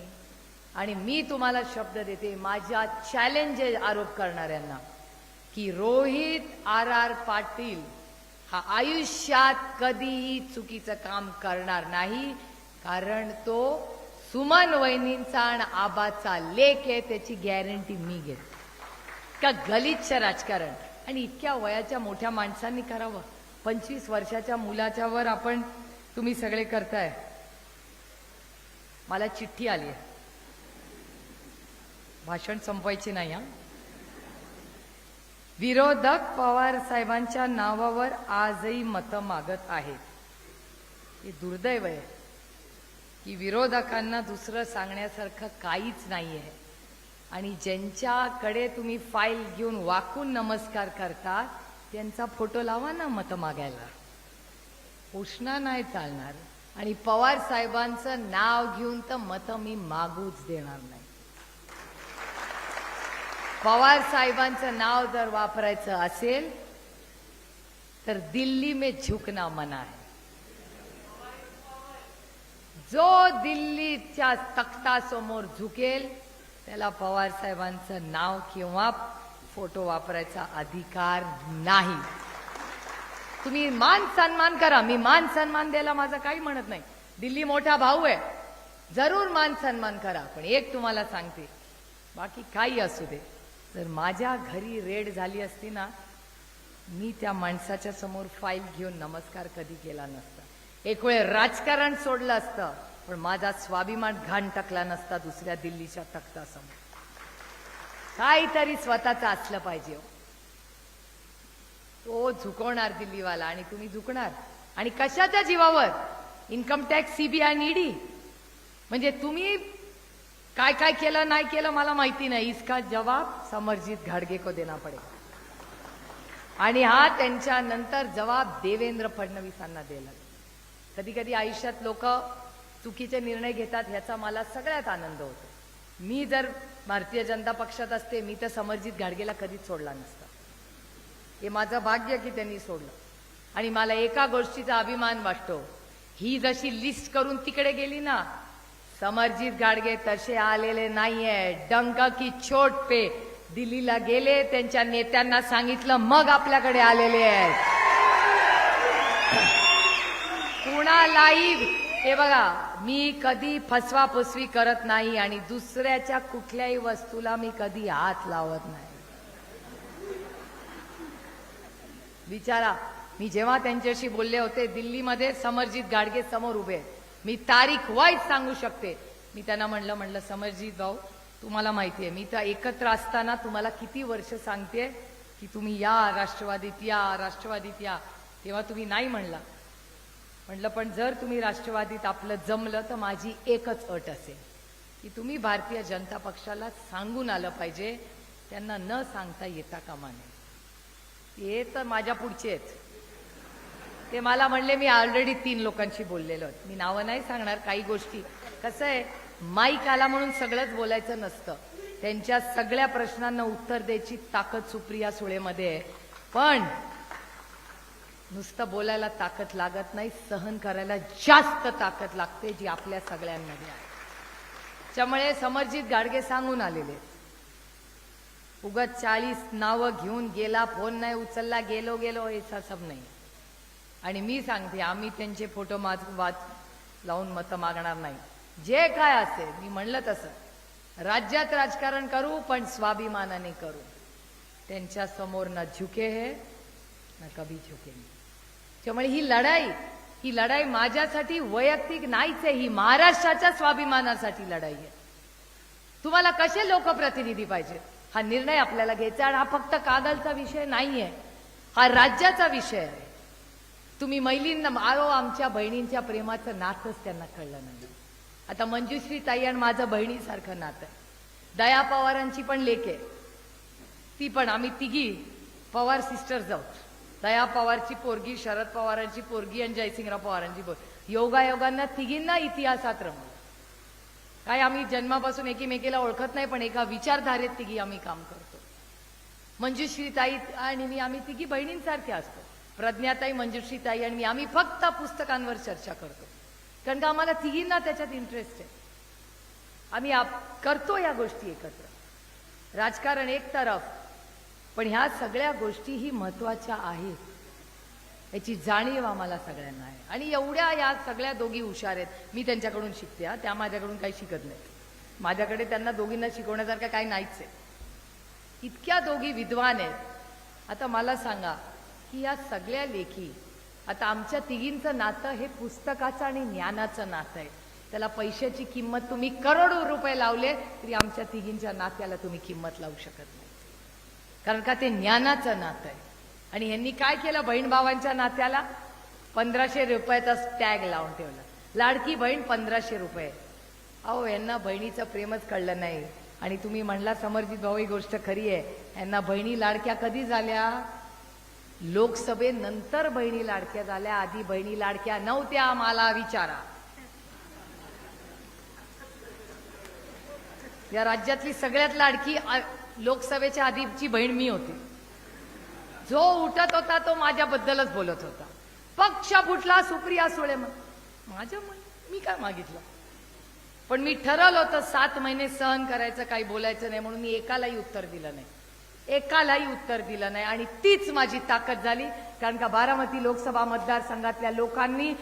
आणि मी तुम्हाला शब्द देते माझ्या चॅलेंज आरोप करणाऱ्यांना की रोहित आर पाटील हा आयुष्यात कधीही चुकीचं काम करणार नाही, कारण तो सुमन वहिनींचा आणि आबाचा लेक आहे, त्याची गॅरंटी मी घेते. का गलिच्छ राजकारण आणि इतक्या वयाच्या मोठ्या माणसांनी करावं? 25 वर्षाच्या मुलाच्या वर आपण तुम्ही सगळे करताय. मला चिठ्ठी आली आहे, भाषण संपवायची नाही हा. विरोधक पवार साहेबांच्या नावावर आजही मतं मागत आहेत. हे दुर्दैव आहे की विरोधकांना दुसरं सांगण्यासारखं काहीच नाही आहे, आणि ज्यांच्याकडे तुम्ही फाईल घेऊन वाकून नमस्कार करता त्यांचा फोटो लावा ना मतं मागायला. उष्णा नाही चालणार. आणि पवार साहेबांचं नाव घेऊन तर मतं मी मागूच देणार नाही. पवार साहेबांचं नाव जर वापरायचं असेल तर दिल्ली में झुकना मना है. जो दिल्लीच्या तख्तासमोर झुकेल त्याला पवार साहेबांचं नाव किंवा फोटो वापरायचा अधिकार नाही. तुम्ही मान सन्मान करा. मी मान सन्मान द्यायला माझं काही म्हणत नाही. दिल्ली मोठा भाऊ आहे, जरूर मान सन्मान करा. पण एक तुम्हाला सांगते, बाकी काही असू दे, जर माझ्या घरी रेड झाली असती ना, मी त्या माणसाच्या समोर फाईल घेऊन नमस्कार कधी केला नसता. एक वेळ राजकारण सोडलं असतं, पण माझा स्वाभिमान घाण टाकला नसता दुसऱ्या दिल्लीच्या तख्तासमोर. काहीतरी स्वतःचं असलं पाहिजे. तो झुकवणार दिल्लीवाला आणि तुम्ही झुकणार. आणि कशाच्या जीवावर? Income tax, CBI, ED. म्हणजे तुम्ही काय काय केलं नाही केलं मला माहिती नाही. इसका जवाब समरजित घाडगे को देना पडेल. आणि हा त्यांच्या नंतर जवाब देवेंद्र फडणवीसांना द्यायला. कधी कधी आयुष्यात लोक चुकीचे निर्णय घेतात, ह्याचा मला सगळ्यात आनंद होतो. मी जर भारतीय जनता पक्षात असते मी तर समरजित घाडगेला कधीच सोडला नसता. हे माझं भाग्य की त्यांनी सोडलं. आणि मला एका गोष्टीचा अभिमान वाटतो, ही जशी लिस्ट करून तिकडे गेली ना, समरजित घाडगे तसे आलेले नाहीये. डंका की चोट पे दिल्लीला गेले, त्यांच्या नेत्यांना सांगितलं, मग आपल्याकडे आलेले आहेत. कुणालाही हे बघा, मी कधी फसवाफसवी करत नाही आणि दुसऱ्याच्या कुठल्याही वस्तूला मी कधी हात लावत नाही. विचारा, मी जेव्हा त्यांच्याशी बोलले होते दिल्लीमध्ये, समरजित गाडगे समोर उभे आहेत, मी तारीख वाईज सांगू शकते. मी त्यांना म्हणलं समरजित भाऊ, तुम्हाला माहिती आहे मी तर एकत्र असताना तुम्हाला किती वर्ष सांगते की तुम्ही या राष्ट्रवादीत या, तेव्हा तुम्ही नाही म्हणलं पण जर तुम्ही राष्ट्रवादीत आपलं जमलं तर माझी एकच अट असेल की तुम्ही भारतीय जनता पक्षाला सांगून आलं पाहिजे, त्यांना न सांगता येता कामा नये. हे तर माझ्या पुढचे आहेत. ते मला म्हणले, मी ऑलरेडी 3 लोकांशी बोललेलो आहे, मी नावं नाही सांगणार. काही गोष्टी कसं आहे, माईक आला म्हणून सगळंच बोलायचं नसतं. त्यांच्या सगळ्या प्रश्नांना उत्तर द्यायची ताकद सुप्रिया सुळेमध्ये आहे. पण नुसतं बोलायला ताकद लागत नाही, सहन करायला जास्त ताकद लागते, जी आपल्या सगळ्यांमध्ये आहे. त्यामुळे समरजित गाडगे सांगून आलेले, उगाच 40 नावं घेऊन गेला, फोन नाही उचलला, गेलो हे सब नाही. आणि मी सांगते, आम्ही त्यांचे फोटो लावून मतं मागणार नाही. जे काय असेल, मी म्हणलं तसं राज्यात राजकारण करू, पण स्वाभिमानाने करू. त्यांच्या समोर न झुके है न कभी झुकेंगे. त्यामुळे ही लढाई माझ्यासाठी वैयक्तिक नाहीच आहे, ही महाराष्ट्राच्या स्वाभिमानासाठी लढाई आहे. तुम्हाला कसे लोकप्रतिनिधी पाहिजे हा निर्णय आपल्याला घ्यायचा. आणि हा फक्त कागलचा विषय नाहीये, हा राज्याचा विषय आहे. तुम्ही महिलींना, आमच्या बहिणींच्या प्रेमाचं नातंच त्यांना कळलं नाही. आता मंजुश्री ताई आणि माझं बहिणीसारखं नातं आहे. दया पवारांची पण लेक आहे, ती पण, आम्ही तिघी पवार सिस्टर्स आहोत. दया पवारची पोरगी, शरद पवारांची पोरगी आणि जयसिंगराव पवारांची पोरगी. योगायोगांना तिघींना इतिहासात रमलं. काय आम्ही जन्मापासून एकीमेकीला ओळखत नाही, पण एका विचारधारेत तिघी आम्ही काम करतो. मंजुश्री ताई आणि मी, आम्ही तिघी बहिणींसारखे असतो. प्रज्ञाताई, मंजुश्री ताई आणि मी, आम्ही फक्त पुस्तकांवर चर्चा करतो, कारण का आम्हाला तिघींना त्याच्यात इंटरेस्ट आहे. आम्ही करतो या गोष्टी एकत्र. राजकारण एक तरफ, पण ह्या सगळ्या गोष्टीही महत्वाच्या आहेत, याची जाणीव आम्हाला सगळ्यांना आहे. आणि एवढ्या या सगळ्या दोघी हुशार आहेत, मी त्यांच्याकडून शिकते. त्या माझ्याकडून काही शिकत नाहीत. माझ्याकडे त्यांना दोघींना शिकवण्यासारखं काही नाहीच आहे. इतक्या दोघी विद्वान आहेत. आता मला सांगा की या सगळ्या लेखी, आता आमच्या तिघींचं नातं हे पुस्तकाचं आणि ज्ञानाचं नातं आहे. त्याला पैशाची किंमत तुम्ही करोडो रुपये लावले तरी आमच्या तिघींच्या नात्याला तुम्ही किंमत लावू शकत नाही, कारण का ते ज्ञानाचं नातं आहे. आणि यांनी काय केलं, बहीण भावांच्या नात्याला 1500 रुपयाचा टॅग लावून ठेवला. लाडकी बहीण 1500 रुपये. अहो, यांना बहिणीचं प्रेमच कळलं नाही. आणि तुम्ही म्हणला समरजित भाऊ, ही गोष्ट खरी आहे, यांना बहिणी लाडक्या कधी झाल्या? लोकसभेनंतर बहिणी लाडक्या झाल्या, आधी बहिणी लाडक्या नव्हत्या. मला विचारा, या राज्यातली सगळ्यात लाडकी लोकसभेच्या आधीची बहीण मी होती. जो उठत होता तो माझ्याबद्दलच बोलत होता. पक्ष फुटला, सुप्रिया सुळे. माझ्या मी काय मागितलं, पण मी ठरवलं होतं 7 महिने सहन करायचं, काही बोलायचं नाही, म्हणून मी एकालाही उत्तर दिलं नाही. आणि तीच माझी ताकद झाली, कारण का बारामती लोकसभा मतदारसंघातल्या लोकांनी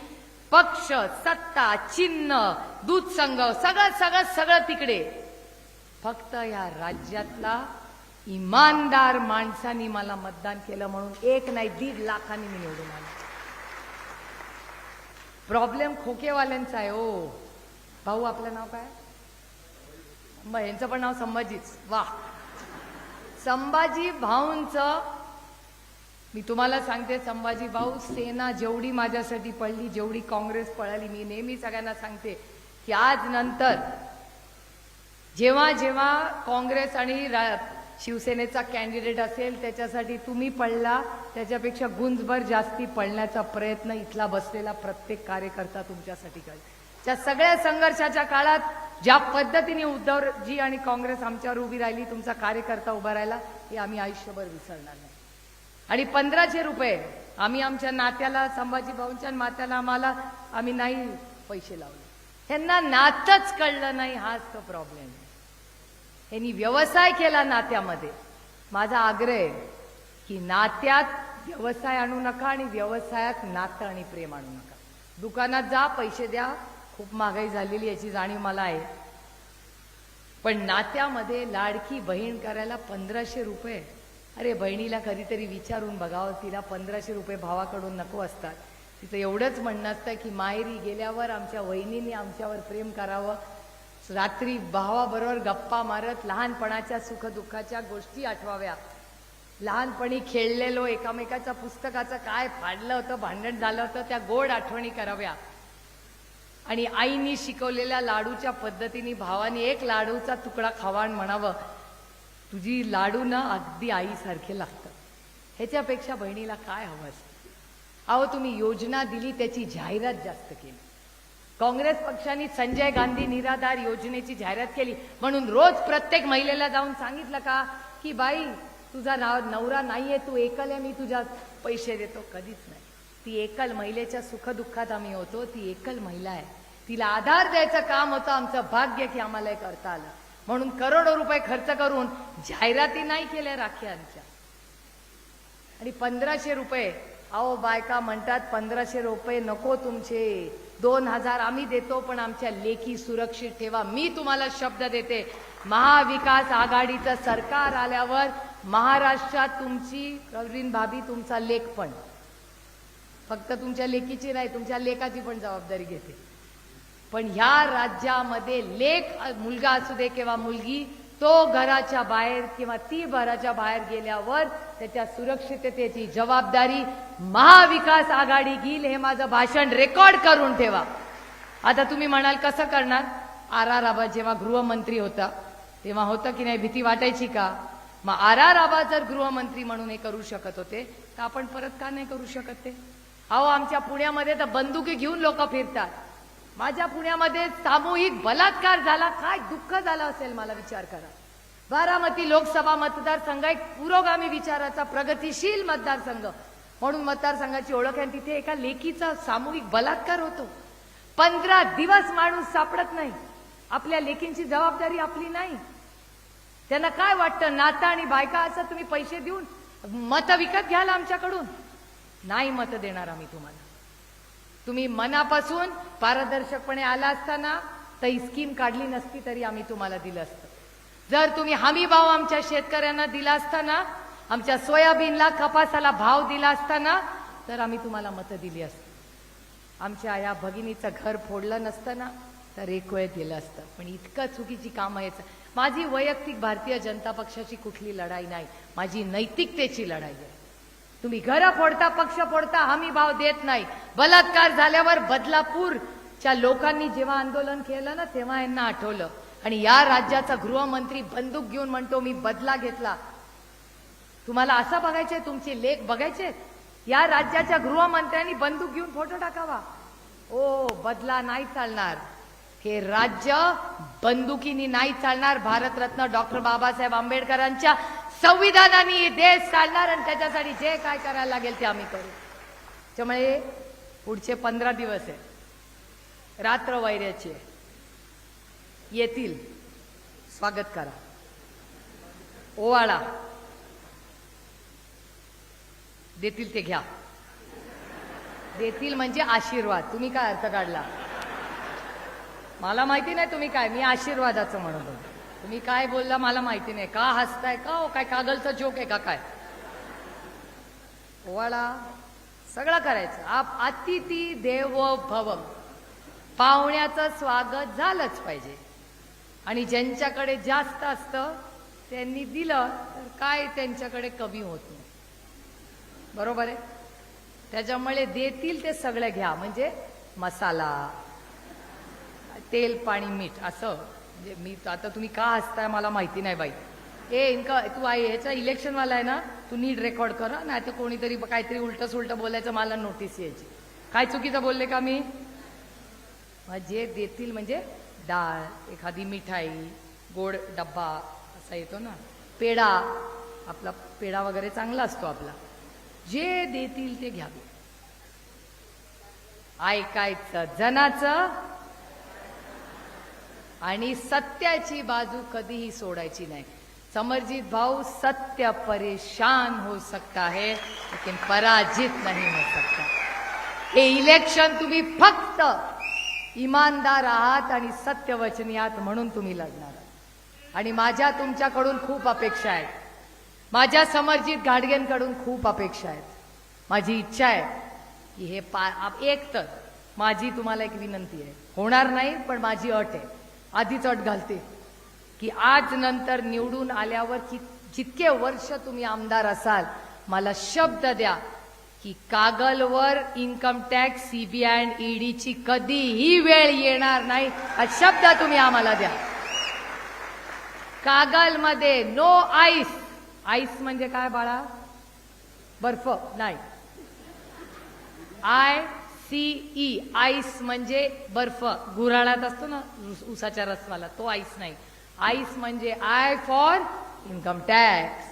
पक्ष, सत्ता, चिन्ह, दूध संघ सगळं तिकडे, फक्त या राज्यातला इमानदार माणसांनी मला मतदान केलं, म्हणून 1 नाही 1.5 लाखांनी मी निवडून आलो. प्रॉब्लेम खोकेवाल्यांचा आहे. ओ भाऊ, आपलं नाव काय? मग यांचं पण नाव संभाजीच. वाह, संभाजी भाऊंचं मी तुम्हाला सांगते, संभाजी भाऊ, सेना जेवढी माझ्यासाठी पडली, जेवढी काँग्रेस पळाली, मी नेहमी सगळ्यांना सांगते की आज नंतर जेव्हा जेव्हा काँग्रेस आणि शिवसेनेचा कॅन्डिडेट असेल त्याच्यासाठी तुम्ही पडला, त्याच्यापेक्षा गुंजभर जास्ती पडण्याचा प्रयत्न इथला बसलेला प्रत्येक कार्यकर्ता तुमच्यासाठी करेल. त्या सगळ्या संघर्षाच्या काळात ज्या पद्धतीने उद्धवजी आणि काँग्रेस आमच्यावर उभी राहिली, तुमचा कार्यकर्ता उभा राहिला, हे आम्ही आयुष्यभर विसरणार नाही. आणि 1500 रुपये आम्ही आमच्या नात्याला, संभाजी भाऊंच्या नात्याला आम्ही नाही पैसे लावले. ह्यांना नातच कळलं नाही, हाच तो प्रॉब्लेम आहे. यांनी व्यवसाय केला नात्यामध्ये. माझा आग्रह आहे की नात्यात व्यवसाय आणू नका आणि व्यवसायात नातं आणि प्रेम आणू नका. दुकानात जा, पैसे द्या, खूप महागाई झालेली याची जाणीव मला आहे, पण नात्यामध्ये लाडकी बहीण करायला 1500 रुपये. अरे बहिणीला कधीतरी विचारून बघावं, तिला 1500 रुपये भावाकडून नको असतात. तिचं एवढंच म्हणणं असतं की माहेरी गेल्यावर आमच्या वहिनीने आमच्यावर प्रेम करावं, रात्री भावाबरोबर गप्पा मारत लहानपणाच्या सुखदुःखाच्या गोष्टी आठवाव्या, लहानपणी खेळलेलो, एकामेकाच्या पुस्तकाचं काय फाडलं होतं, भांडण झालं होतं, त्या गोड आठवणी कराव्या. आणि आईनी शिकवलेल्या लाडूच्या पद्धतीने भावाने एक लाडूचा तुकडा खावा आणि म्हणावं, तुझी लाडू ना अगदी आईसारखे लागतं. ह्याच्यापेक्षा बहिणीला काय हवं असतं? अहो, तुम्ही योजना दिली, त्याची जाहिरात जास्त केली. काँग्रेस पक्षाने संजय गांधी निराधार योजनेची जाहिरात केली म्हणून रोज प्रत्येक महिलेला जाऊन सांगितलं का की बाई तुझा नवरा नाहीये, तू एकल आहे, मी तुझ्या पैसे देतो? कधीच नाही. ती एकल महिलेच्या सुखदुःखात आम्ही होतो. ती एकल महिला आहे, तिला आधार द्यायचं काम होतं. आमचं भाग्य की आम्हाला हे करता आलं. म्हणून करोडो रुपये खर्च करून जाहिराती नाही केल्या राख्यांच्या. आणि 1500 रुपये, अहो बायका म्हणतात 1500 रुपये नको तुमचे, 2000 आम्ही देतो, पण आमच्या लेखी सुरक्षित ठेवा. मी तुम्हाला शब्द देते, महाविकास आघाडीचं सरकार आल्यावर महाराष्ट्रात तुमची प्रवीण भाभी, तुमचा लेख पण, फक्त तुमच्या लेकीची नाही, तुमच्या लेकाची पण जबाबदारी घेते. पण ह्या राज्यामध्ये लेक मुलगा असू दे किंवा मुलगी, तो घराच्या बाहेर किंवा ती घराच्या बाहेर गेल्यावर त्याच्या सुरक्षिततेची जबाबदारी महाविकास आघाडी घेईल. हे माझं भाषण रेकॉर्ड करून ठेवा. आता तुम्ही म्हणाल कसं करणार? आर.आर. आबा जेव्हा गृहमंत्री होता तेव्हा होतं की नाही, भीती वाटायची का? मग आर.आर. आबा जर गृहमंत्री म्हणून हे करू शकत होते तर आपण परत का नाही करू शकत ते? अहो, आमच्या पुण्यामध्ये तर बंदुकी घेऊन लोक फिरतात. माझ्या पुण्यामध्ये सामूहिक बलात्कार झाला, काय दुःख झालं असेल मला विचार करा. बारामती लोकसभा मतदारसंघ एक पुरोगामी विचाराचा प्रगतिशील मतदारसंघ म्हणून मतदारसंघाची ओळख आहे. तिथे एका लेकीचा सामूहिक बलात्कार होतो. 15 दिवस माणूस सापडत नाही. आपल्या लेकींची जबाबदारी आपली नाही. त्यांना काय वाटतं, नाता आणि बायका असं तुम्ही पैसे देऊन मत विकत घ्याल आमच्याकडून? नाही मत देणार आम्ही तुम्हाला. तुम्ही मनापासून पारदर्शकपणे आला असताना तर ही स्कीम काढली नसती तरी आम्ही तुम्हाला दिलं असतं. जर तुम्ही हमी भाव आमच्या शेतकऱ्यांना दिला असताना, आमच्या सोयाबीनला कपासाला भाव दिला असताना तर आम्ही तुम्हाला मतं दिली असती. आमच्या या भगिनीचं घर फोडलं नसतं ना तर एक वेळ दिलं असतं. पण इतकं चुकीची कामं यायचं. माझी वैयक्तिक भारतीय जनता पक्षाची कुठली लढाई नाही, माझी नैतिकतेची लढाई आहे. तुम्ही घर फोडता, पक्ष फोडता, हमी भाव देत नाही. बलात्कार झाल्यावर बदलापूरच्या लोकांनी जेव्हा आंदोलन केलं ना तेव्हा यांना आठवलं. आणि या राज्याचा गृहमंत्री बंदूक घेऊन म्हणतो मी बदला घेतला. तुम्हाला असं बघायचंय, तुमचे लेख बघायचे? या राज्याच्या गृहमंत्र्यांनी बंदूक घेऊन फोटो टाकावा. ओ, बदला नाही चालणार. हे राज्य बंदुकीनी नाही चालणार. भारतरत्न डॉक्टर बाबासाहेब आंबेडकरांच्या संविधानाने देश चालणार आणि त्याच्यासाठी जे काय करायला लागेल ते आम्ही करू. त्यामुळे पुढचे 15 दिवस आहे, रात्र वैऱ्याची आहे. येतील, स्वागत करा. ओवाळा, देतील ते घ्या. देतील म्हणजे आशीर्वाद. तुम्ही काय अर्थ काढला मला माहिती नाही. तुम्ही काय, मी आशीर्वादाचं म्हणत होतो. तुम्ही काय बोलला मला माहिती नाही. का हसताय का? हो, काय कागलचा जोक आहे का काय? ओवाळा, सगळं करायचं. अतिथी देवो भव. पाहुण्याचं स्वागत झालंच पाहिजे. आणि ज्यांच्याकडे जास्त असतं त्यांनी दिलं तर काय त्यांच्याकडे कमी होत नाही. बरोबर आहे? त्याच्यामुळे देतील ते सगळं घ्या. म्हणजे मसाला, तेल, पाणी, मीठ असं. म्हणजे मी आता, तुम्ही का हसताय मला माहिती नाही बाई. इनका तू आहे ह्याचा इलेक्शनवाला आहे ना, तू नीट रेकॉर्ड करा, नाही तर कोणीतरी काहीतरी उलट सुलट बोलायचं, मला नोटीस यायची. काय चुकीचं बोलले का मी? जे देतील म्हणजे डाळ, एखादी मिठाई, गोड डब्बा असा येतो ना, पेढा, आपला पेढा वगैरे चांगला असतो आपला. जे देतील ते घ्यावे. ऐकायचं जनाचं, आणि सत्याची बाजू कधीही सोडायची नाही. समरजीत भाऊ, सत्य परेशान हो सकता है लेकिन पराजित नहीं हो सकता. हे इलेक्शन तुम्ही फक्त इमानदार आहात आणि सत्यवचनी आहात म्हणून तुम्ही लढणार आहात. आणि माझ्या तुमच्याकडून खूप अपेक्षा आहेत. माझ्या समरजीत घाटगेंकडून खूप अपेक्षा आहेत. माझी इच्छा आहे की हे एक तर माझी तुम्हाला एक विनंती आहे, होणार नाही पण माझी अट आहे, आधीच अट घालते की आज नंतर निवडून आल्यावर जितके वर्ष तुम्ही आमदार असाल मला शब्द द्या की कागलवर इन्कम टॅक्स, सीबीआय आणि ईडीची कधीही वेळ येणार नाही. हा शब्द तुम्ही आम्हाला द्या. कागलमध्ये नो आईस. आईस म्हणजे काय बाळा? बर्फ नाही. ICE आईस म्हणजे बर्फ, गुऱ्हाळात असतो ना उसाच्या रसवाला, तो आईस नाही. आईस म्हणजे I for income tax,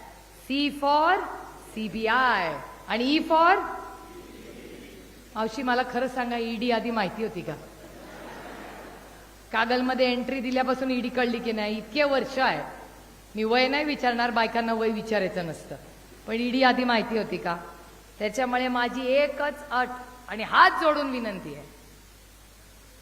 C for CBI आणि E फॉर. मावशी मला खरं सांगा, ईडी आधी माहिती होती का? कागलमध्ये एंट्री दिल्यापासून ईडी कळली की नाही? इतके वर्ष आहे. मी वय नाही विचारणार, बायकांना वय विचारायचं नसतं, पण ईडी आधी माहिती होती का? त्याच्यामुळे माझी एकच अट आणि हात जोडून विनंती आहे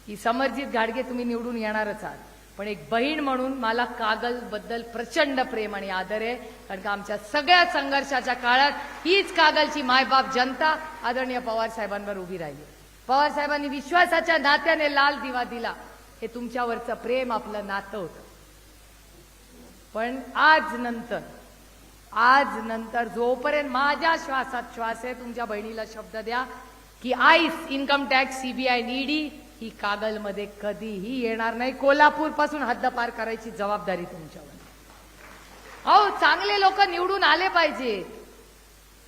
की समरजीत घाटगे तुम्ही निवडून येणारच आहात, पण एक बहीण म्हणून मला कागल बद्दल प्रचंड प्रेम आणि आदर आहे. कारण का आमच्या सगळ्या संघर्षाच्या काळात हीच कागलची मायबाप जनता आदरणीय पवार साहेबांवर उभी राहिली. पवार साहेबांनी विश्वासाच्या नात्याने लाल दिवा दिला. हे तुमच्यावरचं प्रेम आपलं नातं होतं. पण आज नंतर जोपर्यंत माझ्या श्वासात श्वास आहे, तुमच्या बहिणीला शब्द द्या की आईस, इन्कम टॅक्स, सीबीआय, ईडी ही कागलमध्ये कधीही येणार नाही. कोल्हापूर पासून हद्दपार करायची जबाबदारी तुमच्यावर. अहो, चांगले लोक निवडून आले पाहिजे.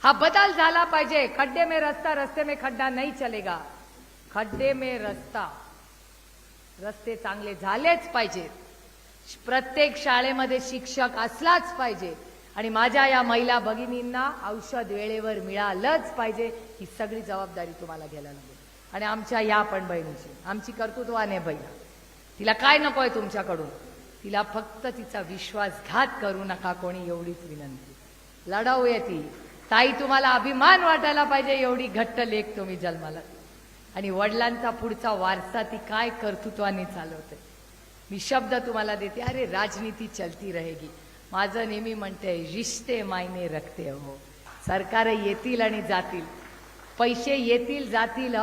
हा बदल झाला पाहिजे. खड्डे में रस्ता, रस्ते में खड्डा नहीं चलेगा. खड्डे में रस्ता, रस्ते चांगले झालेच पाहिजेत. प्रत्येक शाळेमध्ये शिक्षक असलाच पाहिजे आणि माझ्या या महिला भगिनींना औषध वेळेवर मिळालंच पाहिजे. ही सगळी जबाबदारी तुम्हाला घ्यायला लागेल. आणि आमच्या या पण बहिणीची, आमची कर्तृत्वाने बहीण, तिला काय नकोय तुमच्याकडून? तिला फक्त तिचा विश्वासघात करू नका कोणी, एवढीच विनंती. लढाऊ आहे ती. ताई, तुम्हाला अभिमान वाटायला पाहिजे, एवढी घट्ट लेक तुम्ही जन्माला. आणि वडिलांचा पुढचा वारसा ती काय कर्तृत्वाने चालवते. मी शब्द तुम्हाला देते, अरे राजनीती चलती रहेगी. माझं नेहमी म्हणते, रिश्ते मायने रखते हो. सरकार येतील आणि जातील, पैसे येतील जातील,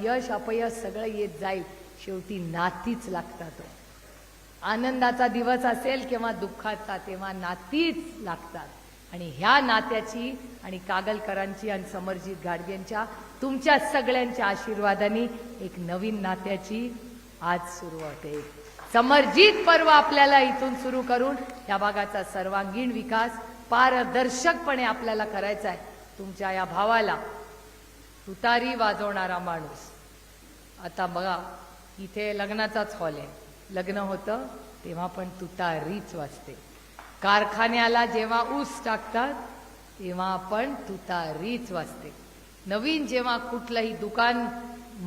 यश अपयश सगळं येत जाईल, शेवटी नातीच लागतात. आनंदाचा दिवस असेल किंवा दुःखाचा, तेव्हा नातीच लागतात. आणि ह्या नात्याची आणि कागलकरांची आणि समरजीत घाटगेंच्या, तुमच्या सगळ्यांच्या आशीर्वादाने एक नवीन नात्याची आज सुरुवात आहे. समरजीत पर्व आपल्याला इथून सुरू करून या भागाचा सर्वांगीण विकास पारदर्शकपणे आपल्याला करायचा आहे. तुमच्या या भावाला तुतारी वाजवणारा माणूस. आता बघा, इथे लग्नाचाच हॉल आहे. लग्न होतं तेव्हा पण तुतारीच वाजते. कारखान्याला जेव्हा ऊस टाकतात तेव्हा पण तुतारीच वाजते. नवीन जेव्हा कुठलंही दुकान,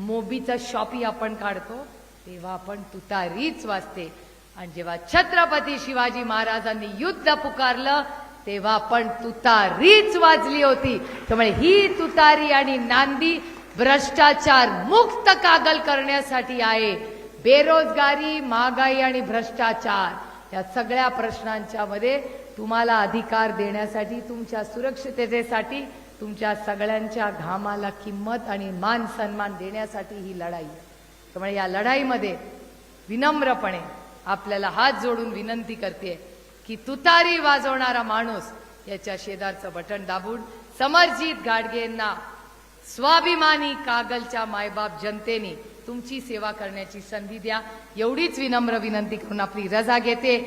मोबीचं शॉपी आपण काढतो तेव्हा पण तुतारीच वाजते. आणि जेव्हा छत्रपती शिवाजी महाराजांनी युद्ध पुकारलं तेव्हा पण तुतारीच वाजली होती. त्यामुळे ही तुतारी आणि नांदी भ्रष्टाचार मुक्त कागल करण्यासाठी आहे. बेरोजगारी, महागाई आणि भ्रष्टाचार या सगळ्या प्रश्नांच्या मध्ये तुम्हाला अधिकार देण्यासाठी, तुमच्या सुरक्षिततेसाठी, तुमच्या सगळ्यांच्या घामाला किंमत आणि मान सन्मान देण्यासाठी ही लढाई. त्यामुळे या लढाईमध्ये विनम्रपणे आपल्याला हात जोडून विनंती करते की तुतारी वाजवणारा माणूस याच्या शेजारचं बटन दाबून समरजीत घाटगेंना, स्वाभिमानी कागलच्या मायबाप जनतेने तुमची सेवा करण्याची संधी द्या. एवढीच विनम्र विनंती करून आपली रजा घेते.